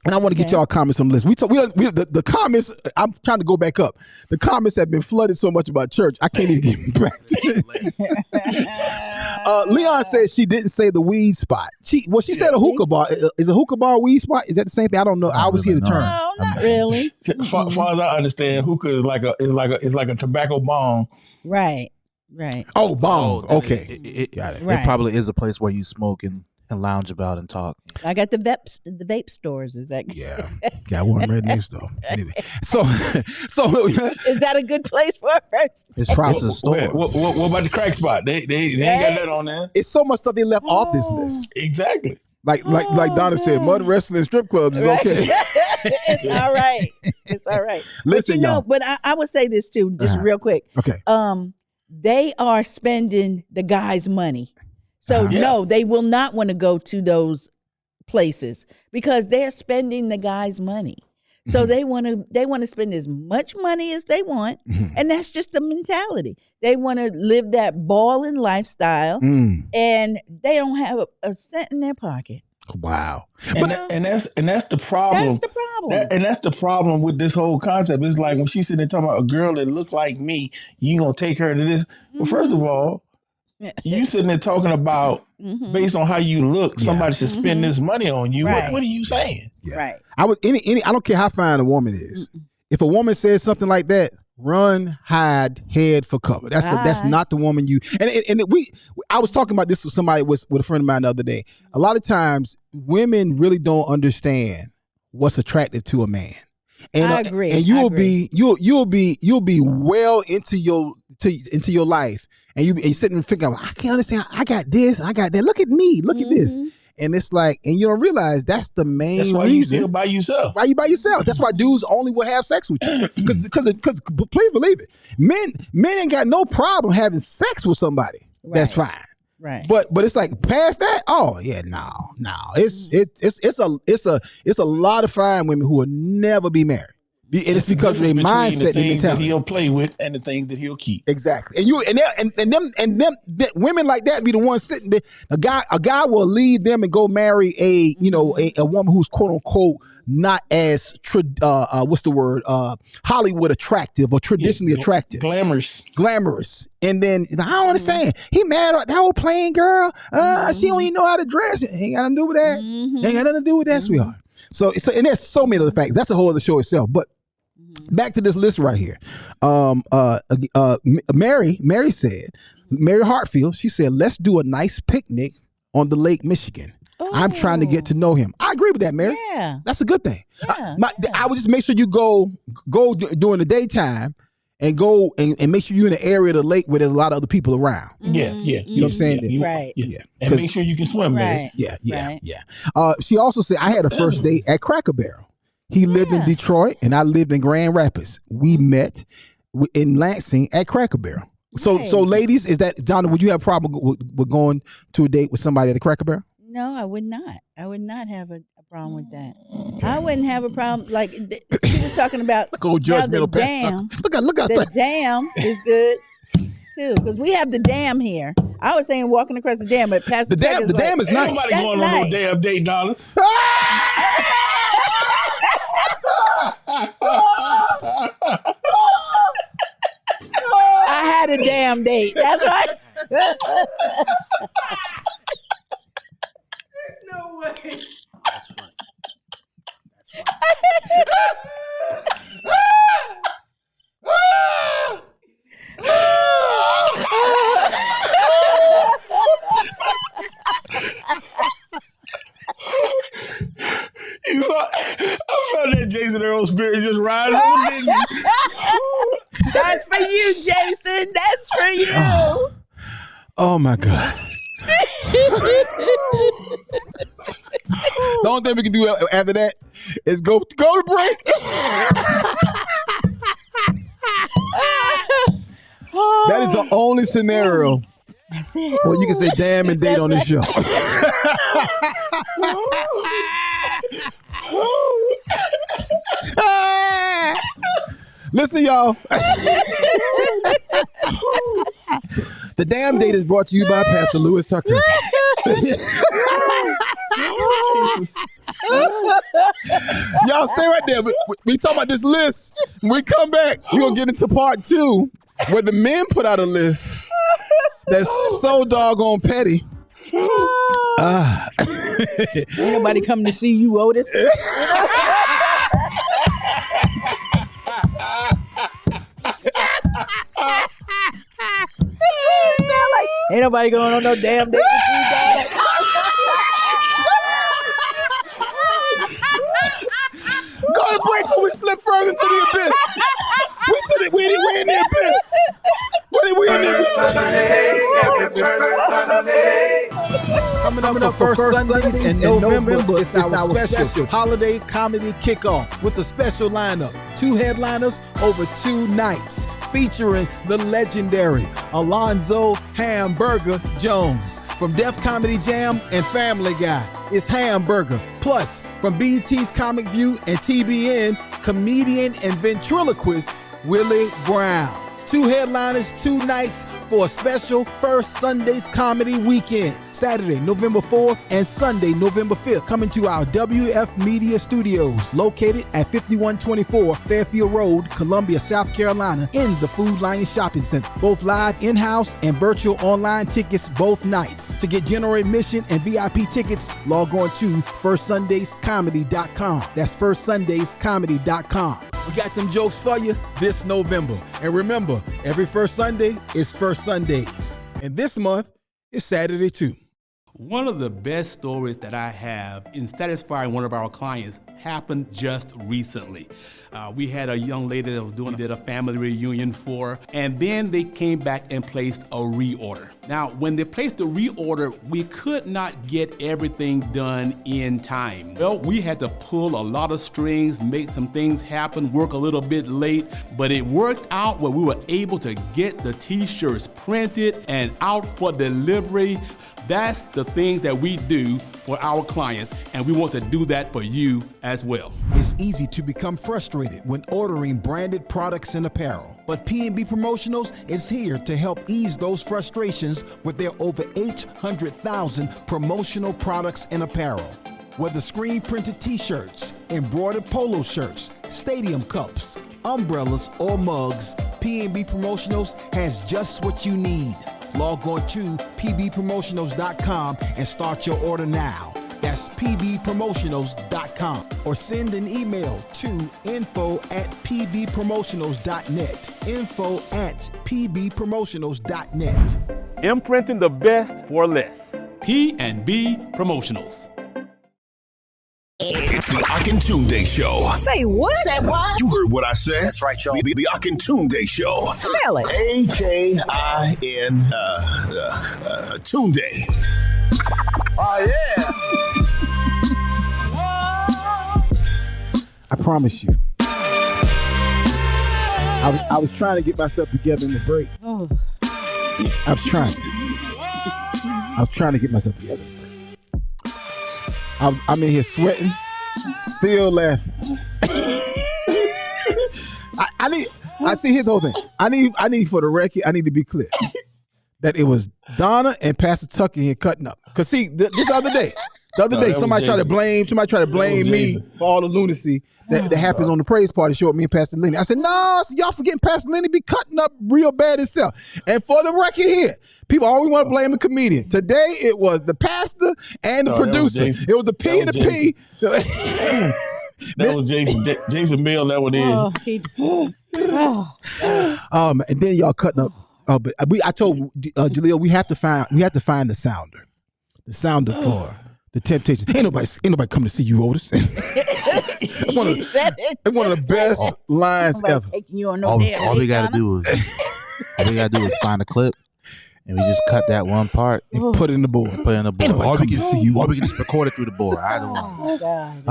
And I want to get y'all comments on the list. The comments, I'm trying to go back up. The comments have been flooded so much about church, I can't even get back to it. Leon said she didn't say the weed spot. She said a hookah bar. Is a hookah bar a weed spot? Is that the same thing? I don't know. I was here to turn. No, not really. As far as I understand, hookah is like a tobacco bong. Right. Oh, bong. Okay. Got it. Right. It probably is a place where you smoke and lounge about and talk. I got the vape stores. Is that? Yeah. Got one right next door. Anyway, so is that a good place for a first? It's props to store. What about the crack spot? They ain't got that on there. It's so much stuff they left off this list. Exactly. Like Donna said, mud wrestling and strip clubs is okay. It's all right. It's all right. Listen, y'all. But I would say this too, just real quick. Okay. They are spending the guy's money. So no, they will not want to go to those places because they're spending the guy's money. So they want to spend as much money as they want, and that's just the mentality. They want to live that balling lifestyle, and they don't have a cent in their pocket. Wow. And that's the problem. That's the problem. That's the problem with this whole concept. It's like when she's sitting there talking about a girl that look like me, you gonna take her to this. Well, first of all, you sitting there talking about based on how you look, somebody should spend this money on you. Right. What are you saying? Yeah. Right. I don't care how fine a woman is. If a woman says something like that, run, hide, head for cover. That's not the woman you. I was talking about this with somebody with a friend of mine the other day. A lot of times, women really don't understand what's attractive to a man. And I agree. And you'll be well into your life. And you sitting and thinking, I can't understand. I got this. I got that. Look at me. Look at this. And it's like, and you don't realize that's the main reason. That's why you still by yourself. Why you by yourself? That's why dudes only will have sex with you. Because please believe it, men ain't got no problem having sex with somebody. Right. That's fine. Right. But it's like past that. Oh yeah, no. It's a lot of fine women who will never be married. And it's because of their mindset, the their things that mentality. he'll play with and the things that he'll keep. Exactly. And them women like that be the ones sitting there. A guy will leave them and go marry a woman who's quote unquote not as Hollywood attractive or traditionally attractive. Glamorous. And then I don't understand. He mad at that old plain girl. She don't even know how to dress. Ain't got nothing to do with that. Ain't got nothing to do with that, sweetheart. So and there's so many other facts. That's a whole other show itself. But back to this list right here. Mary said, Mary Hartfield, she said, let's do a nice picnic on the Lake Michigan. I'm trying to get to know him. I agree with that, Mary. Yeah. That's a good thing. I would just make sure you go during the daytime and go and make sure you're in the area of the lake where there's a lot of other people around. Yeah. You know what I'm saying? Right. Yeah. And make sure you can swim, man. Right. Yeah. She also said, I had a first date at Cracker Barrel. He lived in Detroit and I lived in Grand Rapids. We met in Lansing at Cracker Barrel. So ladies, is that, Donna, would you have a problem with going to a date with somebody at a Cracker Barrel? No, I would not. I would not have a problem with that. Okay. I wouldn't have a problem. Like she was talking about how the dam. Look out the dam is good too, because we have the dam here. I was saying walking across the dam, but past the dam is nice. Ain't nobody going on no damn date, Donna. I had a damn date. That's right. There's no way. That's funny. I felt that Jason Earl spirit just rise over, didn't you? That's for you, Jason. That's for you. Oh my God. The only thing we can do after that is go to break. That is the only scenario where you can say damn and date on this show. Listen, y'all. The damn date is brought to you by Pastor Lewis Tucker. Y'all stay right there. We talking about this list. When we come back, we're going to get into part 2 where the men put out a list that's so doggone petty. Ain't nobody coming to see you, Otis. Ain't nobody going on no damn date with you, guys. Go to break before we slip further into the abyss. We in the abyss. We in the abyss. Coming up for first Sundays in November, it's our special holiday comedy kickoff with a special lineup. 2 headliners over 2 nights, featuring the legendary Alonzo Hamburger Jones from Def Comedy Jam and Family Guy. It's Hamburger. Plus, from BET's Comic View and TBN, comedian and ventriloquist Willie Brown. 2 headliners, 2 nights for a special First Sundays Comedy Weekend. Saturday, November 4th and Sunday, November 5th. Coming to our WF Media Studios, located at 5124 Fairfield Road, Columbia, South Carolina, in the Food Lion Shopping Center. Both live in-house and virtual online tickets both nights. To get general admission and VIP tickets, log on to firstsundayscomedy.com. That's firstsundayscomedy.com. We got them jokes for you this November. And remember, every first Sunday is First Sundays. And this month is Saturday too. One of the best stories that I have in satisfying one of our clients happened just recently. We had a young lady that did a family reunion for, and then they came back and placed a reorder. Now, when they placed the reorder, we could not get everything done in time. Well, we had to pull a lot of strings, make some things happen, work a little bit late, but it worked out where we were able to get the t-shirts printed and out for delivery. That's the things that we do for our clients, and we want to do that for you as well. It's easy to become frustrated when ordering branded products and apparel, but P&B Promotionals is here to help ease those frustrations with their over 800,000 promotional products and apparel. Whether screen printed t-shirts, embroidered polo shirts, stadium cups, umbrellas, or mugs, P&B Promotionals has just what you need. Log on to pbpromotionals.com and start your order now. That's pbpromotionals.com, or send an email to info@pbpromotionals.net. info@pbpromotionals.net. Imprinting the best for less. P&B Promotionals. It's the Akintunde Show. Say what? Say what? You heard what I said. That's right, y'all. The Akintunde Show. Spell it. A-K-I-N Tunde. Oh, yeah. I promise you. I was trying to get myself together in the break. Oh. I was trying to get myself together. I'm in here sweating, still laughing. I see his whole thing. I need for the record, I need to be clear that it was Donna and Pastor Tucker here cutting up. Cause see, this other day, somebody tried to blame me for all the lunacy that happens on the praise party show with me and Pastor Lenny. I said, no, y'all forgetting Pastor Lenny be cutting up real bad himself. And for the record here, people always want to blame the comedian. Today it was the pastor and the producer. It was the P and the P. That was Jason Mill. That one is. And then y'all cutting up. But I told Jaleel we have to find the sounder for the Temptation. Ain't nobody coming to see you, Otis. It's one of the best lines ever. Taking you on no All damn we gotta do is find a clip, and we just cut that one part and put it in the board. Or we can see you. Or we can just record it through the board. I don't know. Oh God!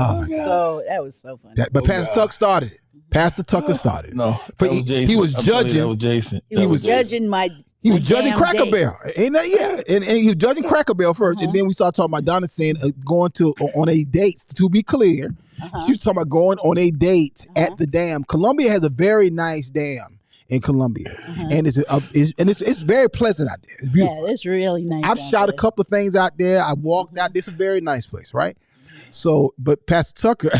That was so funny. But Pastor Tuck started it. Pastor Tucker started. No, that was Jason. He was judging. That was Jason. He was judging my. He was judging Cracker Barrel, and he was judging Cracker Barrel first, and then we started talking about Donna saying going on a date. To be clear, she was talking about going on a date at the dam. Columbia has a very nice dam in Columbia, and it's very pleasant out there. It's beautiful. Yeah, it's really nice. I've shot a couple of things out there. I walked out. This is a very nice place, right? So, but Pastor Tucker,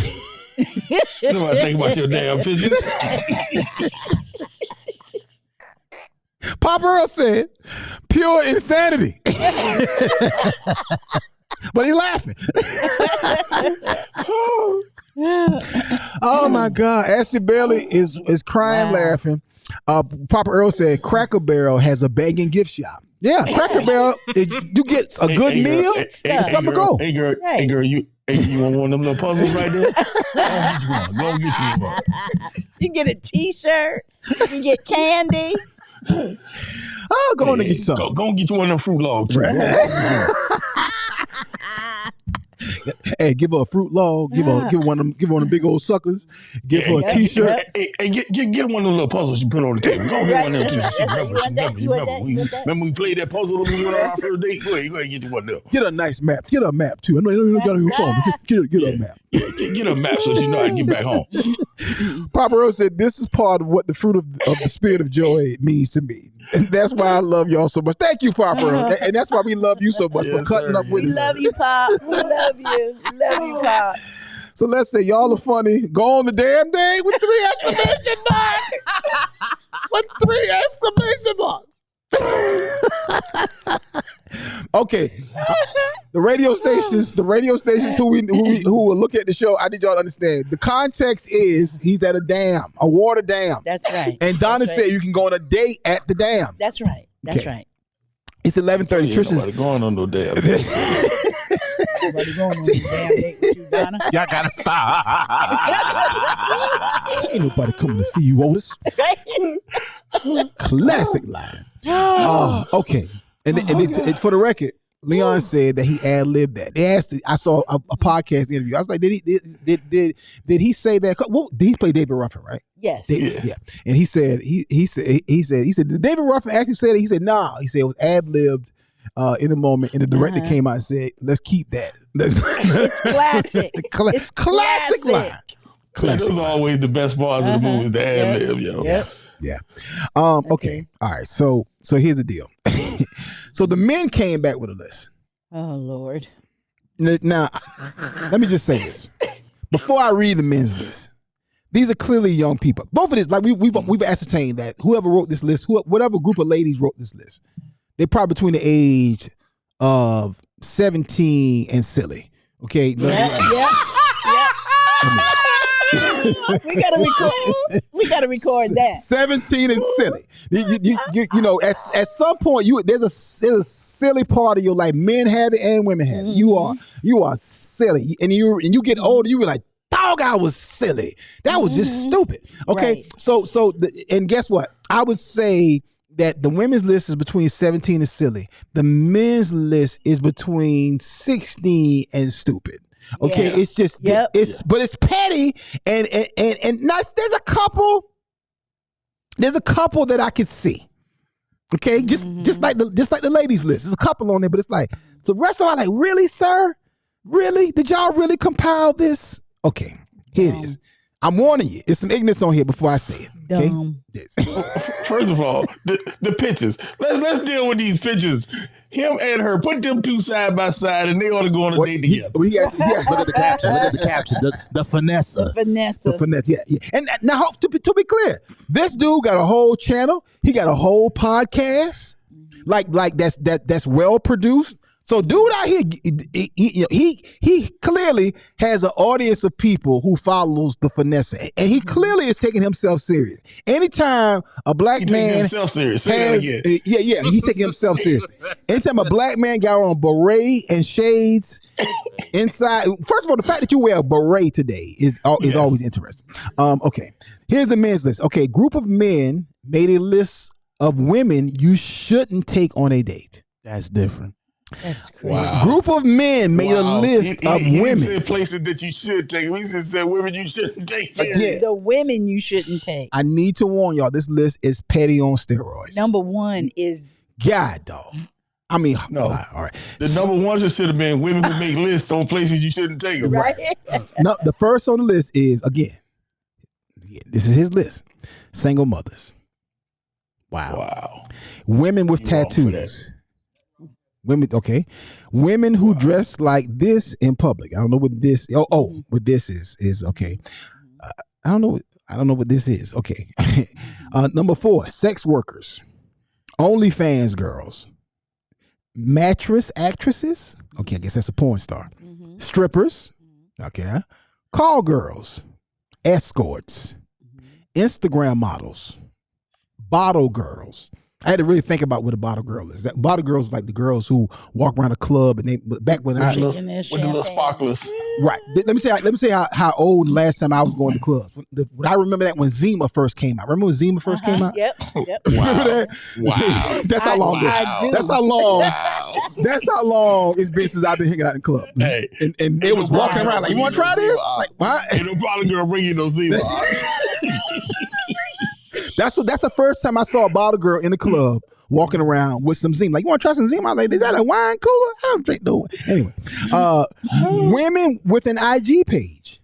you know what I think about your damn pictures. Papa Earl said, pure insanity. But he laughing. Oh my God. Ashley Bailey is crying laughing. Papa Earl said Cracker Barrel has a begging gift shop. Yeah, Cracker Barrel, you get a good meal, something to go. Hey girl, you want one of them little puzzles right there? Go get you one. You can get a T-shirt. You can get candy. Oh, go on and get you something. Go and get you one of them fruit logs. Hey, give her a fruit log. Give one of them big old suckers. Give her a T-shirt. Hey, get one of them little puzzles you put on the table. Go get one of them T-shirts. Remember we played that puzzle when we went on our first date? Go ahead and get you one of them. Get a nice map. Get a map too. I know you got it on your phone. Get a map. Get a map so she know how to get back home. Papa Earl said, this is part of what the fruit of the spirit of joy means to me. And that's why I love y'all so much. Thank you, Papa Earl. And that's why we love you so much for cutting up with us. We love you, Pop. We love you. We love you, Pop. So let's say y'all are funny. Go on the damn day with 3 exclamation marks. With 3 exclamation marks. Okay, the radio stations who will look at the show, I need y'all to understand. The context is he's at a dam, a water dam. That's right. And Donna said you can go on a date at the dam. That's right. That's right. It's 11:30. Tristan's going on no damn date. Nobody going on a damn date with you, Donna. Y'all gotta stop. Ain't nobody coming to see you, Otis. Classic line. Okay. And for the record, Leon said that he ad-libbed that. They asked. I saw a podcast interview. I was like, did he say that? Well, did he play David Ruffin, right? Yes. Yeah. And he said, did David Ruffin actually say that? He said, nah. He said it was ad-libbed in the moment, and the director came out and said, "Let's keep that." It's classic. It's classic line. Those are always the best parts of the movies. The ad lib, yo. Yeah. Okay. All right. So here's the deal. So the men came back with a list. Oh Lord. Now, let me just say this before I read the men's list. These are clearly young people. Both of this, like we've ascertained that whoever wrote this list, whatever group of ladies wrote this list, they're probably between the age of 17 and silly. Okay. We gotta record that. 17 and silly. You know, at some point, there's a silly part of your life. Men have it and women have it. You are silly, and you get older. You were like, dog, I was silly. That was just stupid. Okay, right. So and guess what? I would say that the women's list is between 17 and silly. The men's list is between 16 and stupid. Okay, it's just but it's petty and there's a couple that I could see. Okay, just like the ladies list. There's a couple on there, but it's like the rest of them are like, really, sir? Really? Did y'all really compile this? Okay, here it is. I'm warning you. It's some ignorance on here before I say it. Okay. First of all, the pictures. Let's deal with these pictures. Him and her, put them two side by side, and they ought to go on a date together. Look at the caption. Look at the caption. The finesse. The finesse. Yeah. And now, to be clear, this dude got a whole channel. He got a whole podcast, like that's well produced. So dude out here, he clearly has an audience of people who follows the finesse, and he clearly is taking himself serious. Anytime a black man taking himself serious, he's taking himself seriously. Anytime a black man got on a beret and shades inside, first of all, the fact that you wear a beret today is always interesting. Okay, here's the men's list. Okay, group of men made a list of women you shouldn't take on a date. That's different. That's crazy. Wow. Group of men made a list of women. He said places that you should take. We said women you shouldn't take. Again, the women you shouldn't take. I need to warn y'all, this list is petty on steroids. Number one is God, dog. I mean, no. All right. The number one should have been women who make lists on places you shouldn't take them. Right. No, the first on the list is, again, this is his list. Single mothers. Wow. Women with tattoos. Women, okay. Women who dress like this in public. I don't know what this. What this is okay. I don't know what this is. Okay. Number 4, sex workers, OnlyFans girls, mattress actresses. Okay, I guess that's a porn star. Strippers. Okay. Call girls, escorts, Instagram models, bottle girls. I had to really think about what a bottle girl is. That bottle girls is like the girls who walk around a club and back when with the little sparklers. Right. Let me say how old last time I was going to clubs. When I remember that when Zima first came out. Remember when Zima first came out? Yep. Remember that? Wow. That's how long. That's how long it's been since I've been hanging out in clubs. Hey, and they was walking around like, you want to try this? Like, why? Ain't no bottle girl bring you no Zima. That's the first time I saw a bottle girl in the club walking around with some Zima. Like, you want to try some Zima? I was like, is that a wine cooler? I don't drink no. Anyway, women with an IG page.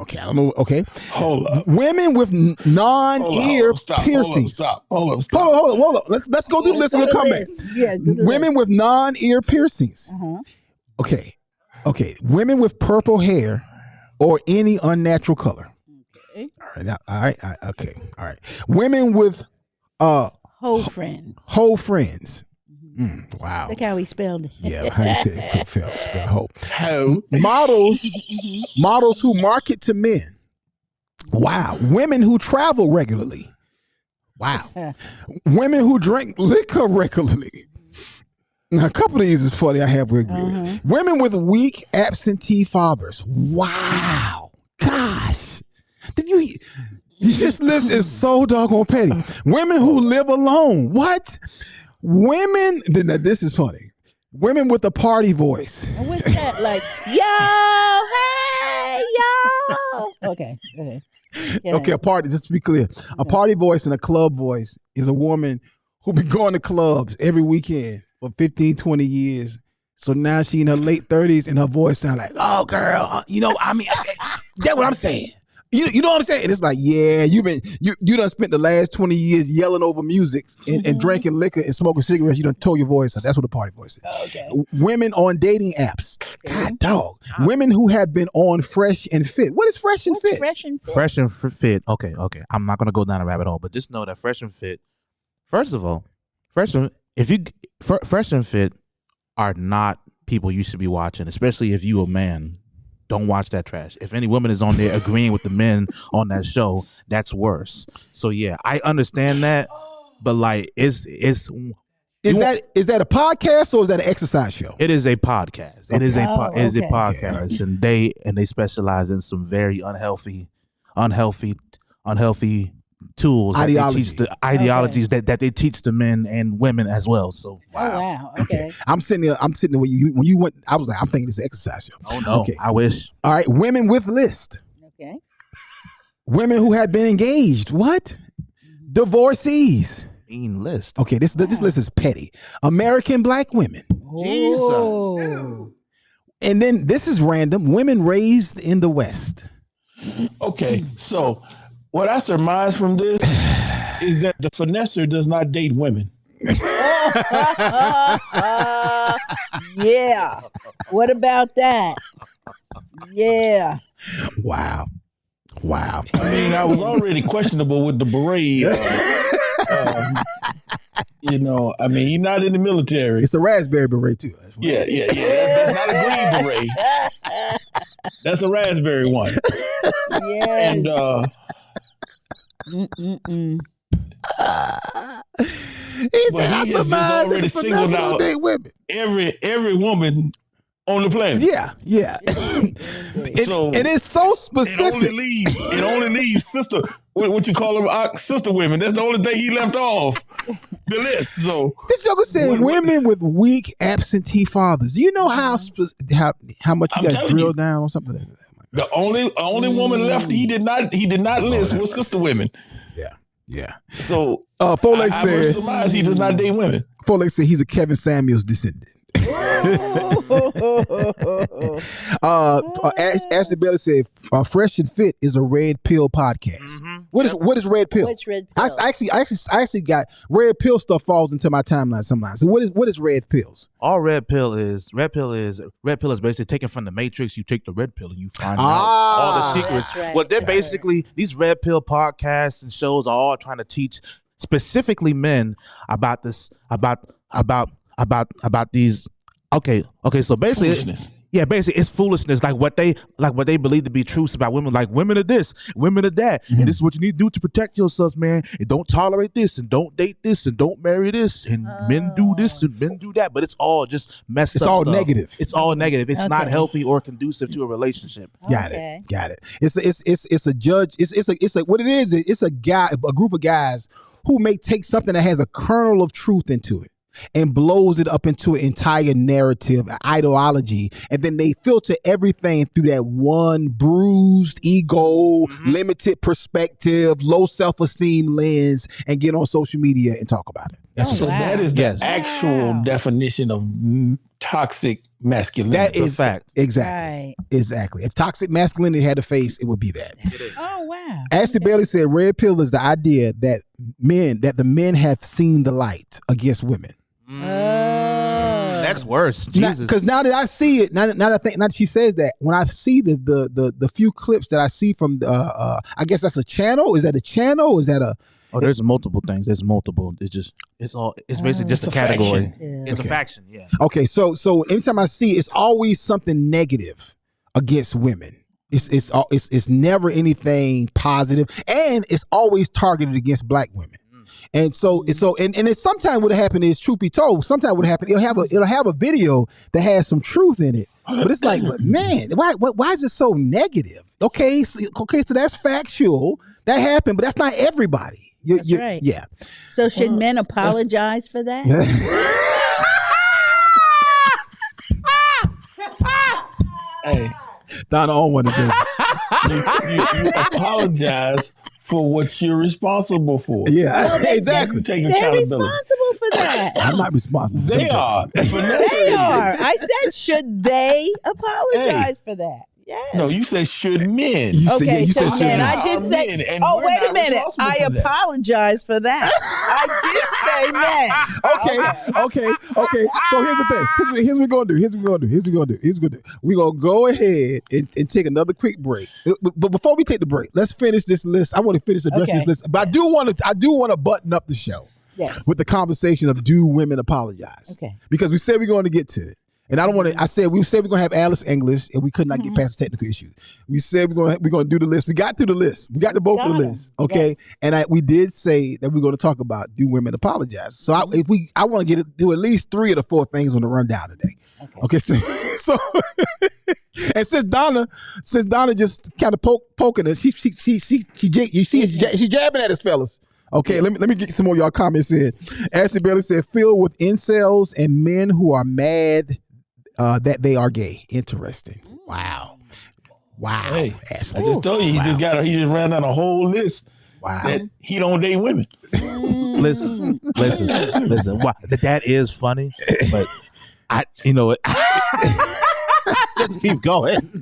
Okay, I don't know. Okay, hold up. Women with non-ear piercings. Hold up. Let's go through the list. We'll come back. Yeah, women with non-ear piercings. Okay. Women with purple hair or any unnatural color. All right. Okay. All right. Women with whole friends. Wow. Look how he spelled it. Yeah, how you say it? Spell hoe. Models who market to men. Wow. Women who travel regularly. Wow. Women who drink liquor regularly. Now, a couple of these is funny. I have to agree with. Women with weak absentee fathers. Wow. Gosh. Did you this list is so doggone petty. Women who live alone. What? Women, now this is funny. Women with a party voice. What's that? Like, yo, hey, yo. Okay. Okay, a party, just to be clear. A party voice and a club voice is a woman who be going to clubs every weekend for 15, 20 years. So now she in her late 30s and her voice sound like, oh girl, that's what I'm saying. You know what I'm saying? And it's like, yeah, you done spent the last 20 years yelling over music and drinking liquor and smoking cigarettes. You done tore your voice. So that's what the party voice is. Okay. Women on dating apps. God, dog. Women who have been on Fresh and Fit. What is Fresh and Fit? Fresh and Fit. Okay. I'm not gonna go down a rabbit hole, but just know that Fresh and Fit. First of all, Fresh and Fit are not people you should be watching, especially if you a man. Don't watch that trash. If any woman is on there agreeing with the men on that show, that's worse. So yeah, I understand that, but like, is that a podcast or is that an exercise show? It is a podcast. Okay. It is a podcast, and they specialize in some very unhealthy tools, ideologies that they teach the men and women as well. So wow. Okay. I'm sitting there when you went. I was like, I'm thinking it's an exercise show. Oh no, okay. I wish. All right, women with list. Okay. Women who have been engaged. What? Divorcees. Mean list. Okay, this list is petty. American black women. Jesus. And then this is random. Women raised in the West. Okay, so what I surmise from this is that the finesser does not date women. Yeah. What about that? Yeah. Wow. I mean, I was already questionable with the beret. I mean, you're not in the military. It's a raspberry beret too. Yeah. That's not a green beret. That's a raspberry one. Yes. And he's already singled out every woman on the planet. Yeah. And it's so specific. It only leaves sister. What you call them? Sister women. That's the only thing he left off the list. So this joker said women with weak absentee fathers. Do you know how much you got drilled down on something like that? The only woman left he did not list was sister women. Yeah. So Folex I said surmise he does not date women. Folex said he's a Kevin Samuels descendant. Ashley Bailey said Fresh and Fit is a red pill podcast. Mm-hmm. What is red pill? What's red pill? I actually got red pill stuff falls into my timeline sometimes. So what is red pills? All red pill is basically taken from the Matrix. You take the red pill and you find out all the secrets. Right. Well, they're basically these red pill podcasts and shows are all trying to teach specifically men about this about these. Okay. So basically, basically it's foolishness. Like what they believe to be truths about women. Like women are this, women are that, and this is what you need to do to protect yourselves, man. And don't tolerate this, and don't date this, and don't marry this, and men do this and men do that. But it's all just messed up. It's all stuff. negative. It's all negative. It's not healthy or conducive to a relationship. Got it. It's a judge. It's what it is. It's a group of guys who may take something that has a kernel of truth into it and blows it up into an entire narrative, ideology, and then they filter everything through that one bruised ego, limited perspective, low self-esteem lens, and get on social media and talk about it. That is the actual definition of toxic masculinity. That is a fact. Exactly. Right. Exactly. If toxic masculinity had a face, it would be that. Oh wow. Ashley Bailey said red pill is the idea that the men have seen the light against women. That's worse. Jesus. Because now that I see it, now that she says that, when I see the few clips that I see from I guess that's a channel. Is that a channel? Is that a? Oh, there's multiple things. There's multiple. It's basically just a category. It's a faction. Yeah. Okay. So anytime I see, it's always something negative against women. It's never anything positive, and it's always targeted against black women. And and sometimes what happen is, truth be told, sometimes what happen, it'll have a video that has some truth in it, but it's like, man, why is it so negative? Okay, so that's factual, that happened, but that's not everybody. That's right. Yeah. So should men apologize for that? Hey, Donna Owen again. You apologize for what you're responsible for. Yeah, exactly. Take They're accountability. responsible for that? I'm not responsible. They are. They are. I said, should they apologize for that? Yes. No, you said should men. Okay, you said so should men. men. I did say. Men, and Oh, we're wait a not minute. responsible I for that. apologize for that. I did say men. Okay. So here's the thing. Here's what we're gonna do. We're gonna go ahead and take another quick break. But before we take the break, let's finish this list. I want to finish addressing this list, but I do want to button up the show with the conversation of do women apologize? Okay. Because we said we're going to get to it. And I don't want to. We said we're gonna have Alice English, and we could not get past the technical issues. We said we're gonna do the list. We got through the list. We got to both of the lists. Okay, yes. And we did say that we're going to talk about do women apologize. So I want to do at least 3 of the 4 things on the rundown today. Okay. So and since Donna just kind of poking us, she jabbing at us, fellas. Okay, let me get some more of y'all comments in. Ashley Bailey said, filled with incels and men who are mad that they are gay. Interesting. Wow. Hey, Ashley. I just told you, he just ran down a whole list that he don't date women. Listen. Wow, that is funny, but just keep going.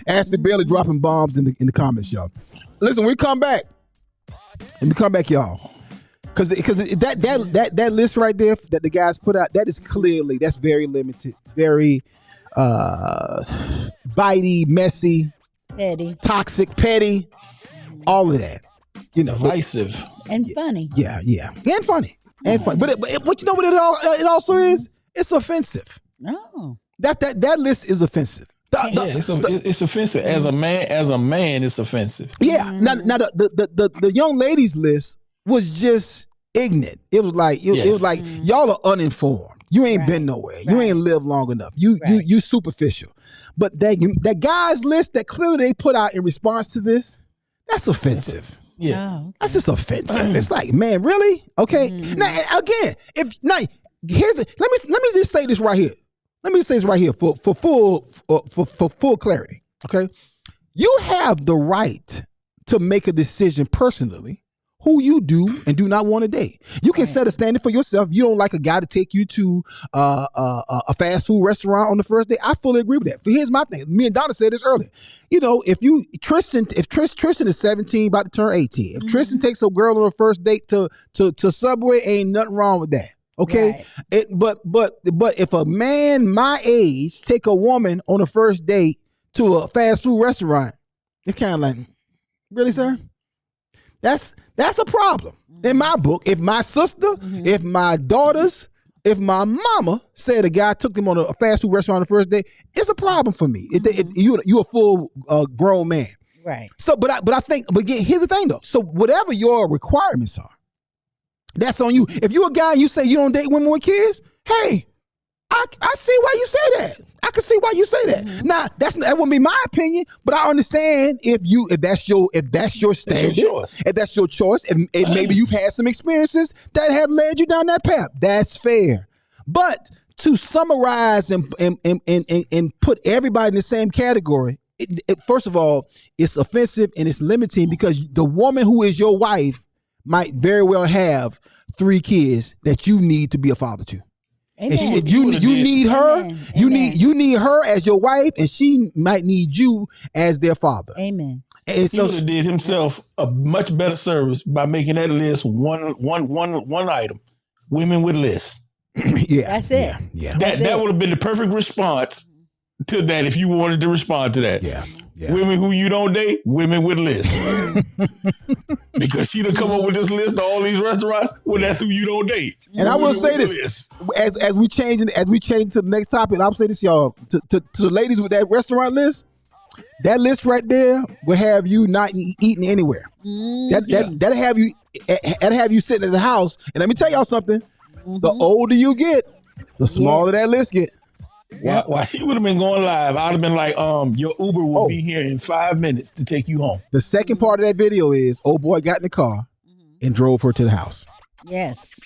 Ashley Bailey dropping bombs in the comments, y'all. Listen, we come back. Let me come back, y'all. Because that list right there that the guys put out, that's very limited, very bitey, messy, petty, toxic, petty, all of that. Divisive and funny. Yeah, and funny. But you know what it also is? It's offensive. No, that list is offensive. It's offensive. As a man, it's offensive. Yeah. Now the young ladies list was just ignorant. It was like y'all are uninformed. You ain't been nowhere. You ain't lived long enough. You superficial. But that guys list that clearly they put out in response to this, that's offensive. That's just offensive. It's like, man, really? Okay. Now again, let me just say this right here. Let me say this right here for full clarity. Okay, you have the right to make a decision personally who you do and do not want to date. You can set a standard for yourself. You don't like a guy to take you to a fast food restaurant on the first date. I fully agree with that. But here's my thing. Me and Donna said this earlier. If Tristan is 17, about to turn 18. If Tristan takes a girl on a first date to Subway, ain't nothing wrong with that. Okay, but if a man my age take a woman on a first date to a fast food restaurant, it's kind of like, really, sir? That's a problem in my book. If my sister, if my daughters, if my mama said a guy took them on a fast food restaurant on the first date, it's a problem for me. You a full grown man, right? So, but again, here's the thing though. So whatever your requirements are, that's on you. If you're a guy and you say you don't date women with kids, hey, I see why you say that. I can see why you say that. Now, that wouldn't be my opinion, but I understand if that's your standard, if that's your choice, and maybe you've had some experiences that have led you down that path. That's fair. But to summarize and put everybody in the same category, first of all, it's offensive and it's limiting because the woman who is your wife might very well have 3 kids that you need to be a father to. And you need her. Amen. You need her as your wife, and she might need you as their father. Amen. And so he would have did himself a much better service by making that list one item. Women with lists. That's it. Yeah. That would have been the perfect response to that if you wanted to respond to that. Yeah. Women who you don't date, women with lists. Because she done come up with this list of all these restaurants. Well, that's who you don't date. And I will say this, as we change to the next topic, I'll say this, y'all, to the ladies with that restaurant list, that list right there will have you not eating anywhere. That'll have you sitting in the house. And let me tell y'all something, the older you get, the smaller that list get. While she would have been going live, I'd have been like, your Uber will be here in 5 minutes to take you home. The second part of that video is old boy got in the car and drove her to the house. Yes.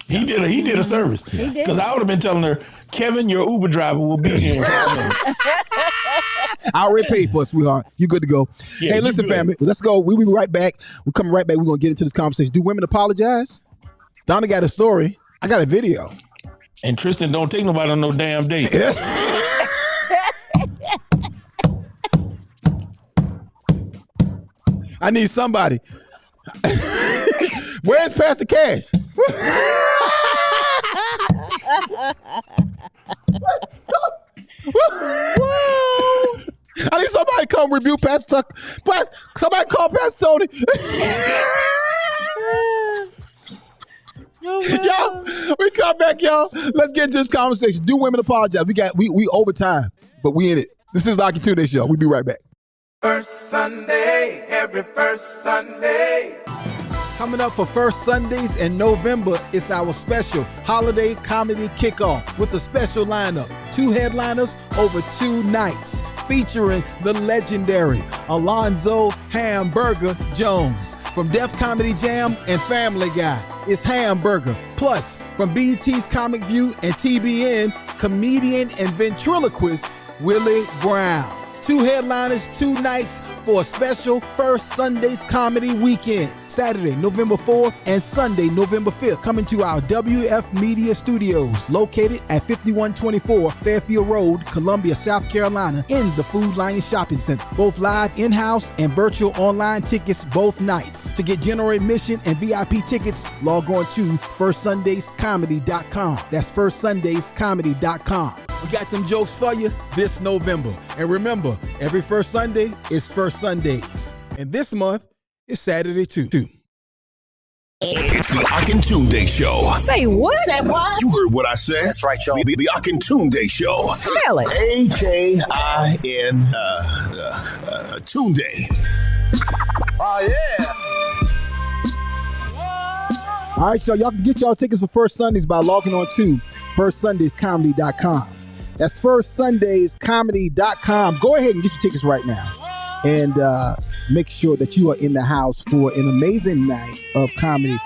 He did a service. Because I would have been telling her, Kevin, your Uber driver will be here in 5 minutes. I already paid for it, sweetheart. You good to go. Yeah, hey, listen, family, let's go. We'll be right back. We're coming right back. We're going to get into this conversation. Do women apologize? Donna got a story. I got a video. And Tristan don't take nobody on no damn date. I need somebody. Where's Pastor Cash? I need somebody to come rebuke Pastor Tuck. Somebody call Pastor Tony. Y'all, we come back, y'all. Let's get into this conversation. Do women apologize? We overtime, but we in it. This is the Akintunde Show. We'll be right back. First Sunday, every first Sunday. Coming up for First Sundays in November, it's our special holiday comedy kickoff with a special lineup. 2 headliners over 2 nights, featuring the legendary Alonzo Hamburger Jones. From Def Comedy Jam and Family Guy, it's Hamburger. Plus, from BET's Comic View and TBN, comedian and ventriloquist Willie Brown. 2 headliners, 2 nights for a special First Sundays comedy weekend. Saturday, November 4th and Sunday, November 5th. Coming to our WF Media Studios, located at 5124 Fairfield Road, Columbia, South Carolina, in the Food Lion Shopping Center. Both live in-house and virtual online tickets both nights. To get general admission and VIP tickets, log on to firstsundayscomedy.com. That's firstsundayscomedy.com. We got them jokes for you this November. And remember, every first Sunday is First Sundays. And this month is Saturday too. It's the Akintunde Show. Say what? Say what? You heard what I said. That's right, y'all. The Akintunde Show. Spell it. A-K-I-N Tunde. Oh, yeah. All right, so y'all can get y'all tickets for First Sundays by logging on to firstsundayscomedy.com. That's firstsundayscomedy.com. Go ahead and get your tickets right now. And make sure that you are in the house for an amazing night of comedy.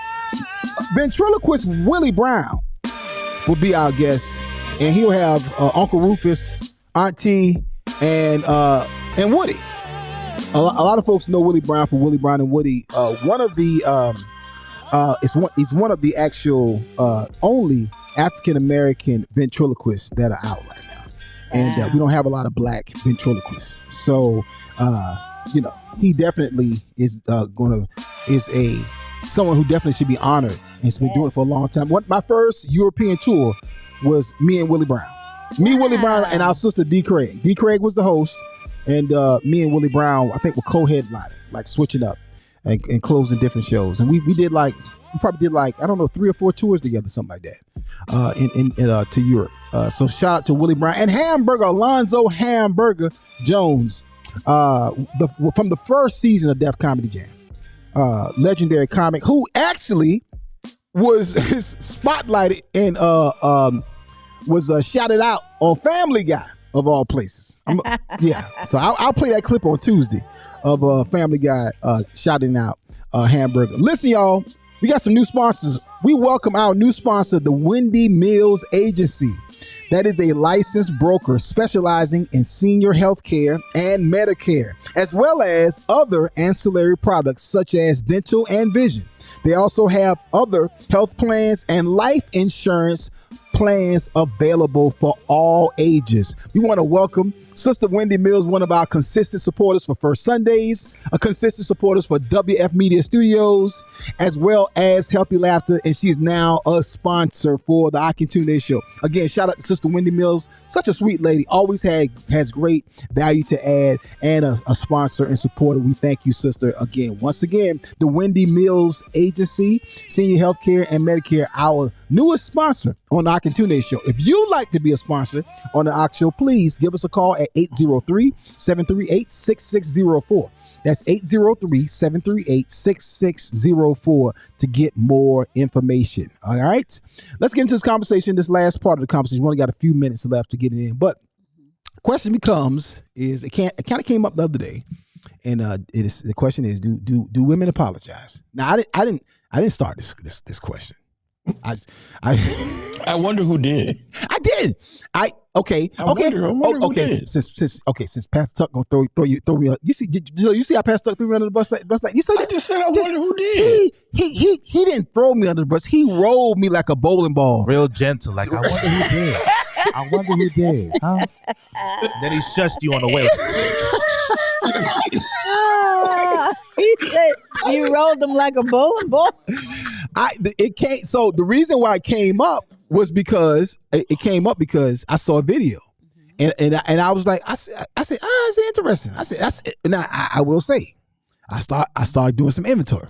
Ventriloquist Willie Brown will be our guest. And he'll have Uncle Rufus, Auntie, and Woody. A lot of folks know Willie Brown for Willie Brown and Woody. He's one of the actual only African-American ventriloquists that are out right now. And we don't have a lot of black ventriloquists. So, he definitely is someone who definitely should be honored and has been doing it for a long time. My first European tour was me and Willie Brown. Me, Willie Brown, and our sister D. Craig. D. Craig was the host, and me and Willie Brown, I think, were co-headlining, like switching up and closing different shows. And we probably did 3 or 4 tours together, something like that, to Europe. So shout out to Willie Brown and Alonzo Hamburger Jones, from the first season of Def Comedy Jam, legendary comic who actually was spotlighted and was shouted out on Family Guy of all places. So I'll play that clip on Tuesday of Family Guy shouting out Hamburger. Listen, y'all. We got some new sponsors. We welcome our new sponsor, the Wendy Mills Agency. That is a licensed broker specializing in senior health care and Medicare, as well as other ancillary products such as dental and vision. They also have other health plans and life insurance plans available for all ages. We want to welcome Sister Wendy Mills, one of our consistent supporters for First Sundays, a consistent supporters for WF Media Studios, as well as Healthy Laughter, and she is now a sponsor for the Akintunde Show. Again, shout out to Sister Wendy Mills, such a sweet lady, always has great value to add, and a sponsor and supporter. We thank you, sister, again. Once again, the Wendy Mills Agency, Senior Healthcare and Medicare, our newest sponsor on the Akintunde Show. If you'd like to be a sponsor on the Ak Show, please give us a call at 803-738-6604. That's 803-738-6604 to get more information. All right. Let's get into this conversation, this last part of the conversation. We only got a few minutes left to get it in. But the question becomes, it kind of came up the other day. And the question is, do women apologize? Now, I didn't start this question. I wonder who did. I did. Okay. I wonder who Okay. did. Since Pastor Tuck gonna throw me. You see how Pastor Tuck threw me under the bus like you said. I just said I wonder who did. He didn't throw me under the bus. He rolled me like a bowling ball. Real gentle. Like, I wonder who did. I wonder who did. Huh? Then he shushed you on the way. He said you rolled them like a bowling ball. So the reason why it came up was because I saw a video, and I was like, I said, it's interesting. I said, now I will say, I started doing some inventory,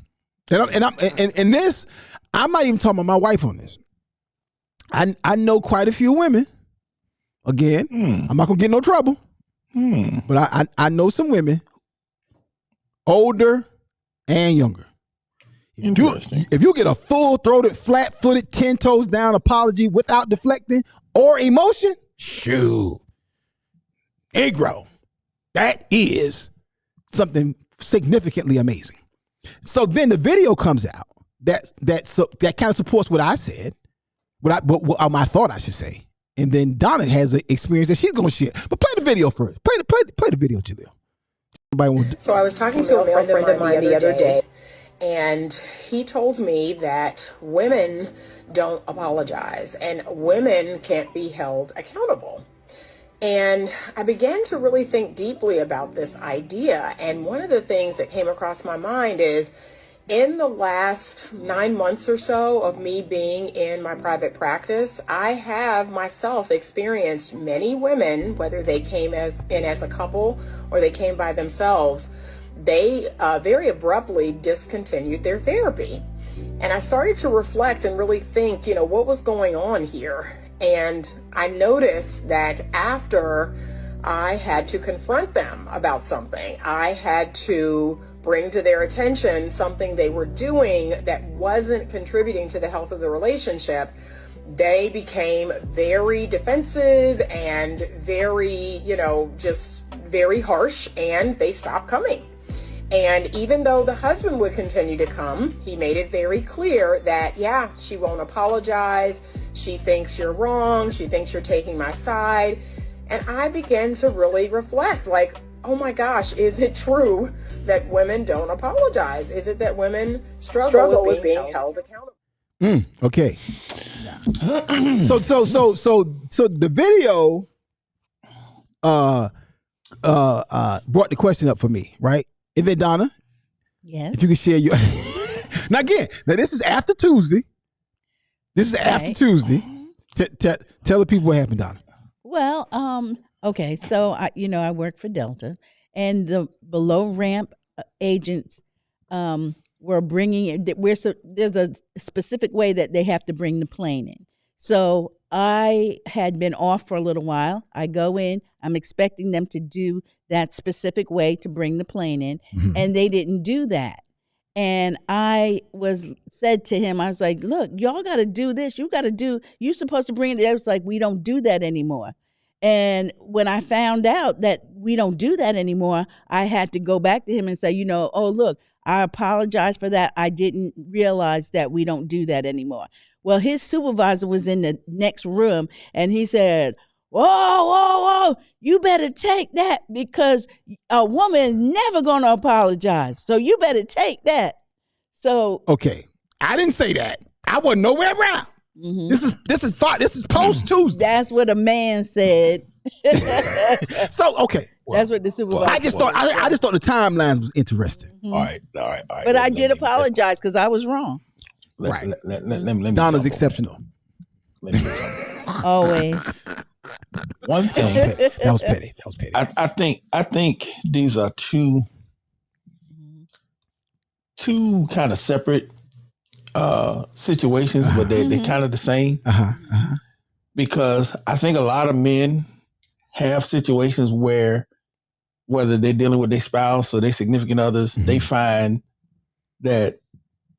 and this, I'm not even talking about my wife on this. I know quite a few women. Again, I'm not gonna get in no trouble, but I know some women, older and younger. If you get a full-throated, flat-footed, 10 toes down apology without deflecting or emotion, shoot, Negro, that is something significantly amazing. So then the video comes out that kind of supports what I said, what I thought I should say, and then Donna has an experience that she's gonna share. But play the video first. Play the video, Jaleel. So I was talking to a male friend of mine the other day. And he told me that women don't apologize and women can't be held accountable. And I began to really think deeply about this idea. And one of the things that came across my mind is in the last 9 months or so of me being in my private practice, I have myself experienced many women, whether they came in as a couple or they came by themselves, they very abruptly discontinued their therapy. And I started to reflect and really think, what was going on here? And I noticed that after I had to confront them about something, I had to bring to their attention something they were doing that wasn't contributing to the health of the relationship, they became very defensive and very, just very harsh, and they stopped coming. And even though the husband would continue to come, he made it very clear that, she won't apologize. She thinks you're wrong. She thinks you're taking my side. And I began to really reflect, like, oh my gosh, is it true that women don't apologize? Is it that women struggle with being held accountable? Okay. So the video brought the question up for me, right? And then Donna, yes, if you can share your now this is after Tuesday. After Tuesday. Tell the people what happened, Donna. Well, okay, so I work for Delta, and the below ramp agents were bringing it. There's a specific way that they have to bring the plane in. So I had been off for a little while. I go in. I'm expecting them to do that specific way to bring the plane in, and they didn't do that. And I said to him, I was like, look, y'all got to do this. You're supposed to bring it. It was like, we don't do that anymore. And when I found out that we don't do that anymore, I had to go back to him and say, oh, look, I apologize for that. I didn't realize that we don't do that anymore. Well, his supervisor was in the next room, and he said, whoa, you better take that, because a woman is never going to apologize. So you better take that. So okay, I didn't say that. I wasn't nowhere around. Mm-hmm. This is post Tuesday. That's what a man said. So okay, that's what the supervisor. I just thought the timeline was interesting. Mm-hmm. All right. But I did apologize because I was wrong. Let me Donna's exceptional. Always. One thing that was petty. I think these are two kind of separate situations, but they kind of the same. Because I think a lot of men have situations where, whether they're dealing with their spouse or their significant others, they find that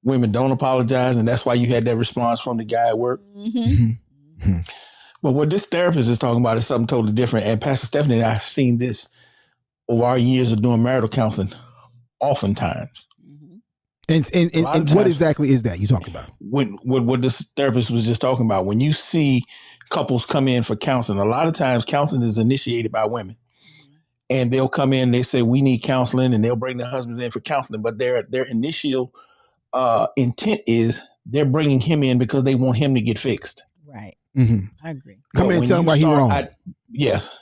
women don't apologize, and that's why you had that response from the guy at work. But what this therapist is talking about is something totally different. And Pastor Stephanie and I have seen this over our years of doing marital counseling oftentimes. And what exactly is that you talking about? What this therapist was just talking about, when you see couples come in for counseling. A lot of times counseling is initiated by women. And they'll come in and they say, we need counseling, and they'll bring their husbands in for counseling. But their initial intent is they're bringing him in because they want him to get fixed. Right. Mm-hmm. I agree. Come in and tell him why he's wrong. Yes.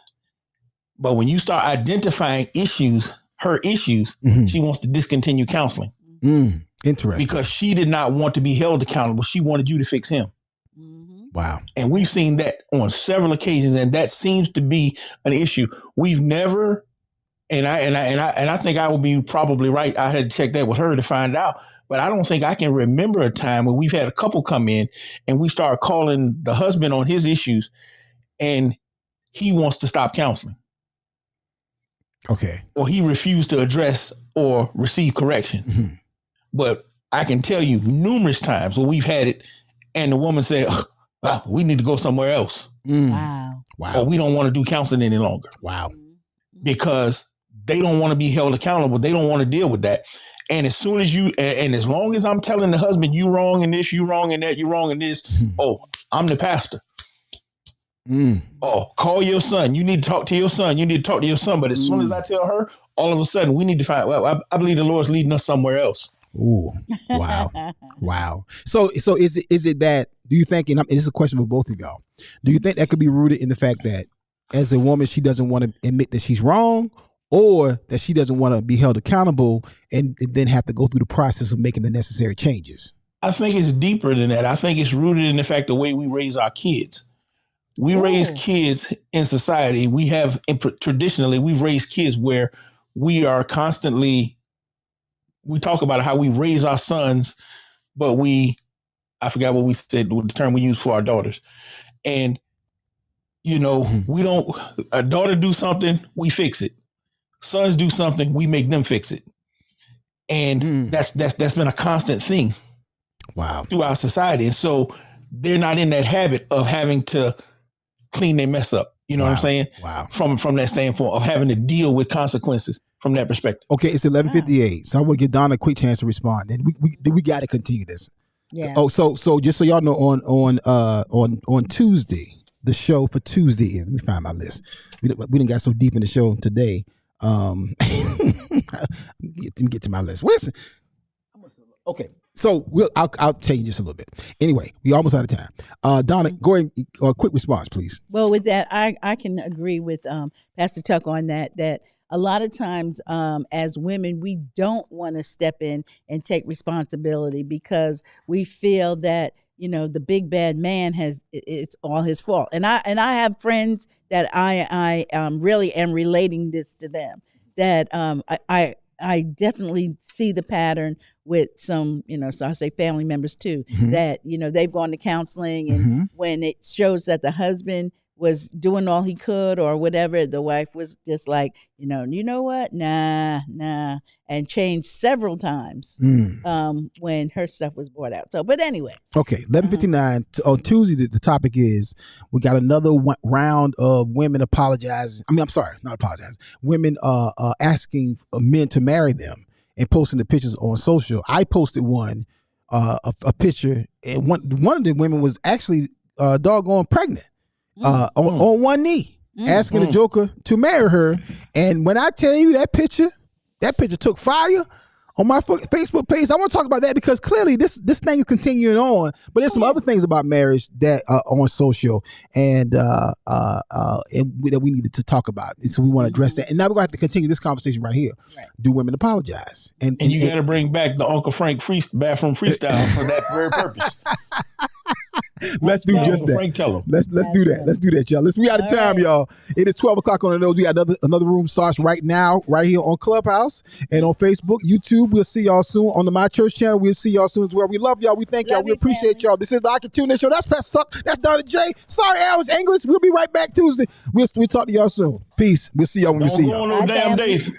But when you start identifying her issues, she wants to discontinue counseling. Interesting. Because she did not want to be held accountable. She wanted you to fix him. Wow. And we've seen that on several occasions, and that seems to be an issue. We've never, and I think I would be probably right. I had to check that with her to find out, but I don't think I can remember a time when we've had a couple come in and we start calling the husband on his issues, and he wants to stop counseling. Okay. Or he refused to address or receive correction. But I can tell you numerous times where we've had it, and the woman said, we need to go somewhere else. Wow. Or we don't want to do counseling any longer. Wow. Because they don't want to be held accountable. They don't want to deal with that. And as soon as and as long as I'm telling the husband, you wrong in this, you wrong in that, you wrong in this. Oh, I'm the pastor. Oh, call your son. You need to talk to your son. You need to talk to your son. But as soon as I tell her, all of a sudden we need to find, I believe the Lord's leading us somewhere else. Ooh, wow. Wow. So is it that, do you think, and this is a question for both of y'all, do you think that could be rooted in the fact that as a woman, she doesn't want to admit that she's wrong, or that she doesn't want to be held accountable and then have to go through the process of making the necessary changes? I think it's deeper than that. I think it's rooted in the fact the way we raise our kids. We raise kids in society. We have, traditionally, we've raised kids where we are constantly, we talk about how we raise our sons, but I forgot what we said, the term we use for our daughters. And, we don't, a daughter do something, we fix it. Sons do something, we make them fix it. And that's been a constant thing. Wow. Through our society. And so they're not in that habit of having to clean their mess up. You know what I'm saying? Wow. From that standpoint of having to deal with consequences from that perspective. Okay, it's 11:58. So I want to give Donna a quick chance to respond. And we got to continue this. Yeah. Oh, so just so y'all know, on Tuesday, the show for Tuesday is, let me find my list. We didn't got so deep in the show today. Let me get to my list. Listen. Okay. So I'll tell you just a little bit. Anyway, we almost out of time. Donna, go ahead, quick response, please. Well, with that, I can agree with Pastor Tuck on that a lot of times as women, we don't want to step in and take responsibility because we feel that, the big bad man it's all his fault. And I have friends that I really am relating this to them, that I definitely see the pattern with some, so I say family members too, that, they've gone to counseling, and when it shows that the husband was doing all he could or whatever, the wife was just like, you know what? Nah. And changed several times when her stuff was brought out. So, but anyway. Okay, 11:59. On Tuesday, the topic is, we got another round of women apologizing. I'm sorry, not apologizing. Women asking men to marry them and posting the pictures on social. I posted one, a picture, and one of the women was actually doggone pregnant. On one knee, asking the Joker to marry her. And when I tell you that picture took fire on my Facebook page. I want to talk about that because clearly this thing is continuing on. But there's some other things about marriage that are on social and that we needed to talk about. And so we want to address that. And now we're going to have to continue this conversation right here. Right. Do women apologize? And you got to bring back the Uncle Frank bathroom freestyle for that very purpose. Let's do just that. Frank, tell him. Let's do that. Let's do that, y'all. We out of time, y'all. It is 12 o'clock on the nose. We got another room starts right now, right here on Clubhouse and on Facebook, YouTube. We'll see y'all soon on the My Church channel. We'll see y'all soon as well. We love y'all. We thank y'all. We appreciate y'all. This is the Akintunde Show. That's Pastor Suck. That's Donna J. Sorry, I was English. We'll be right back Tuesday. We'll talk to y'all soon. Peace. We'll see y'all when we see y'all. Don't go on no damn days.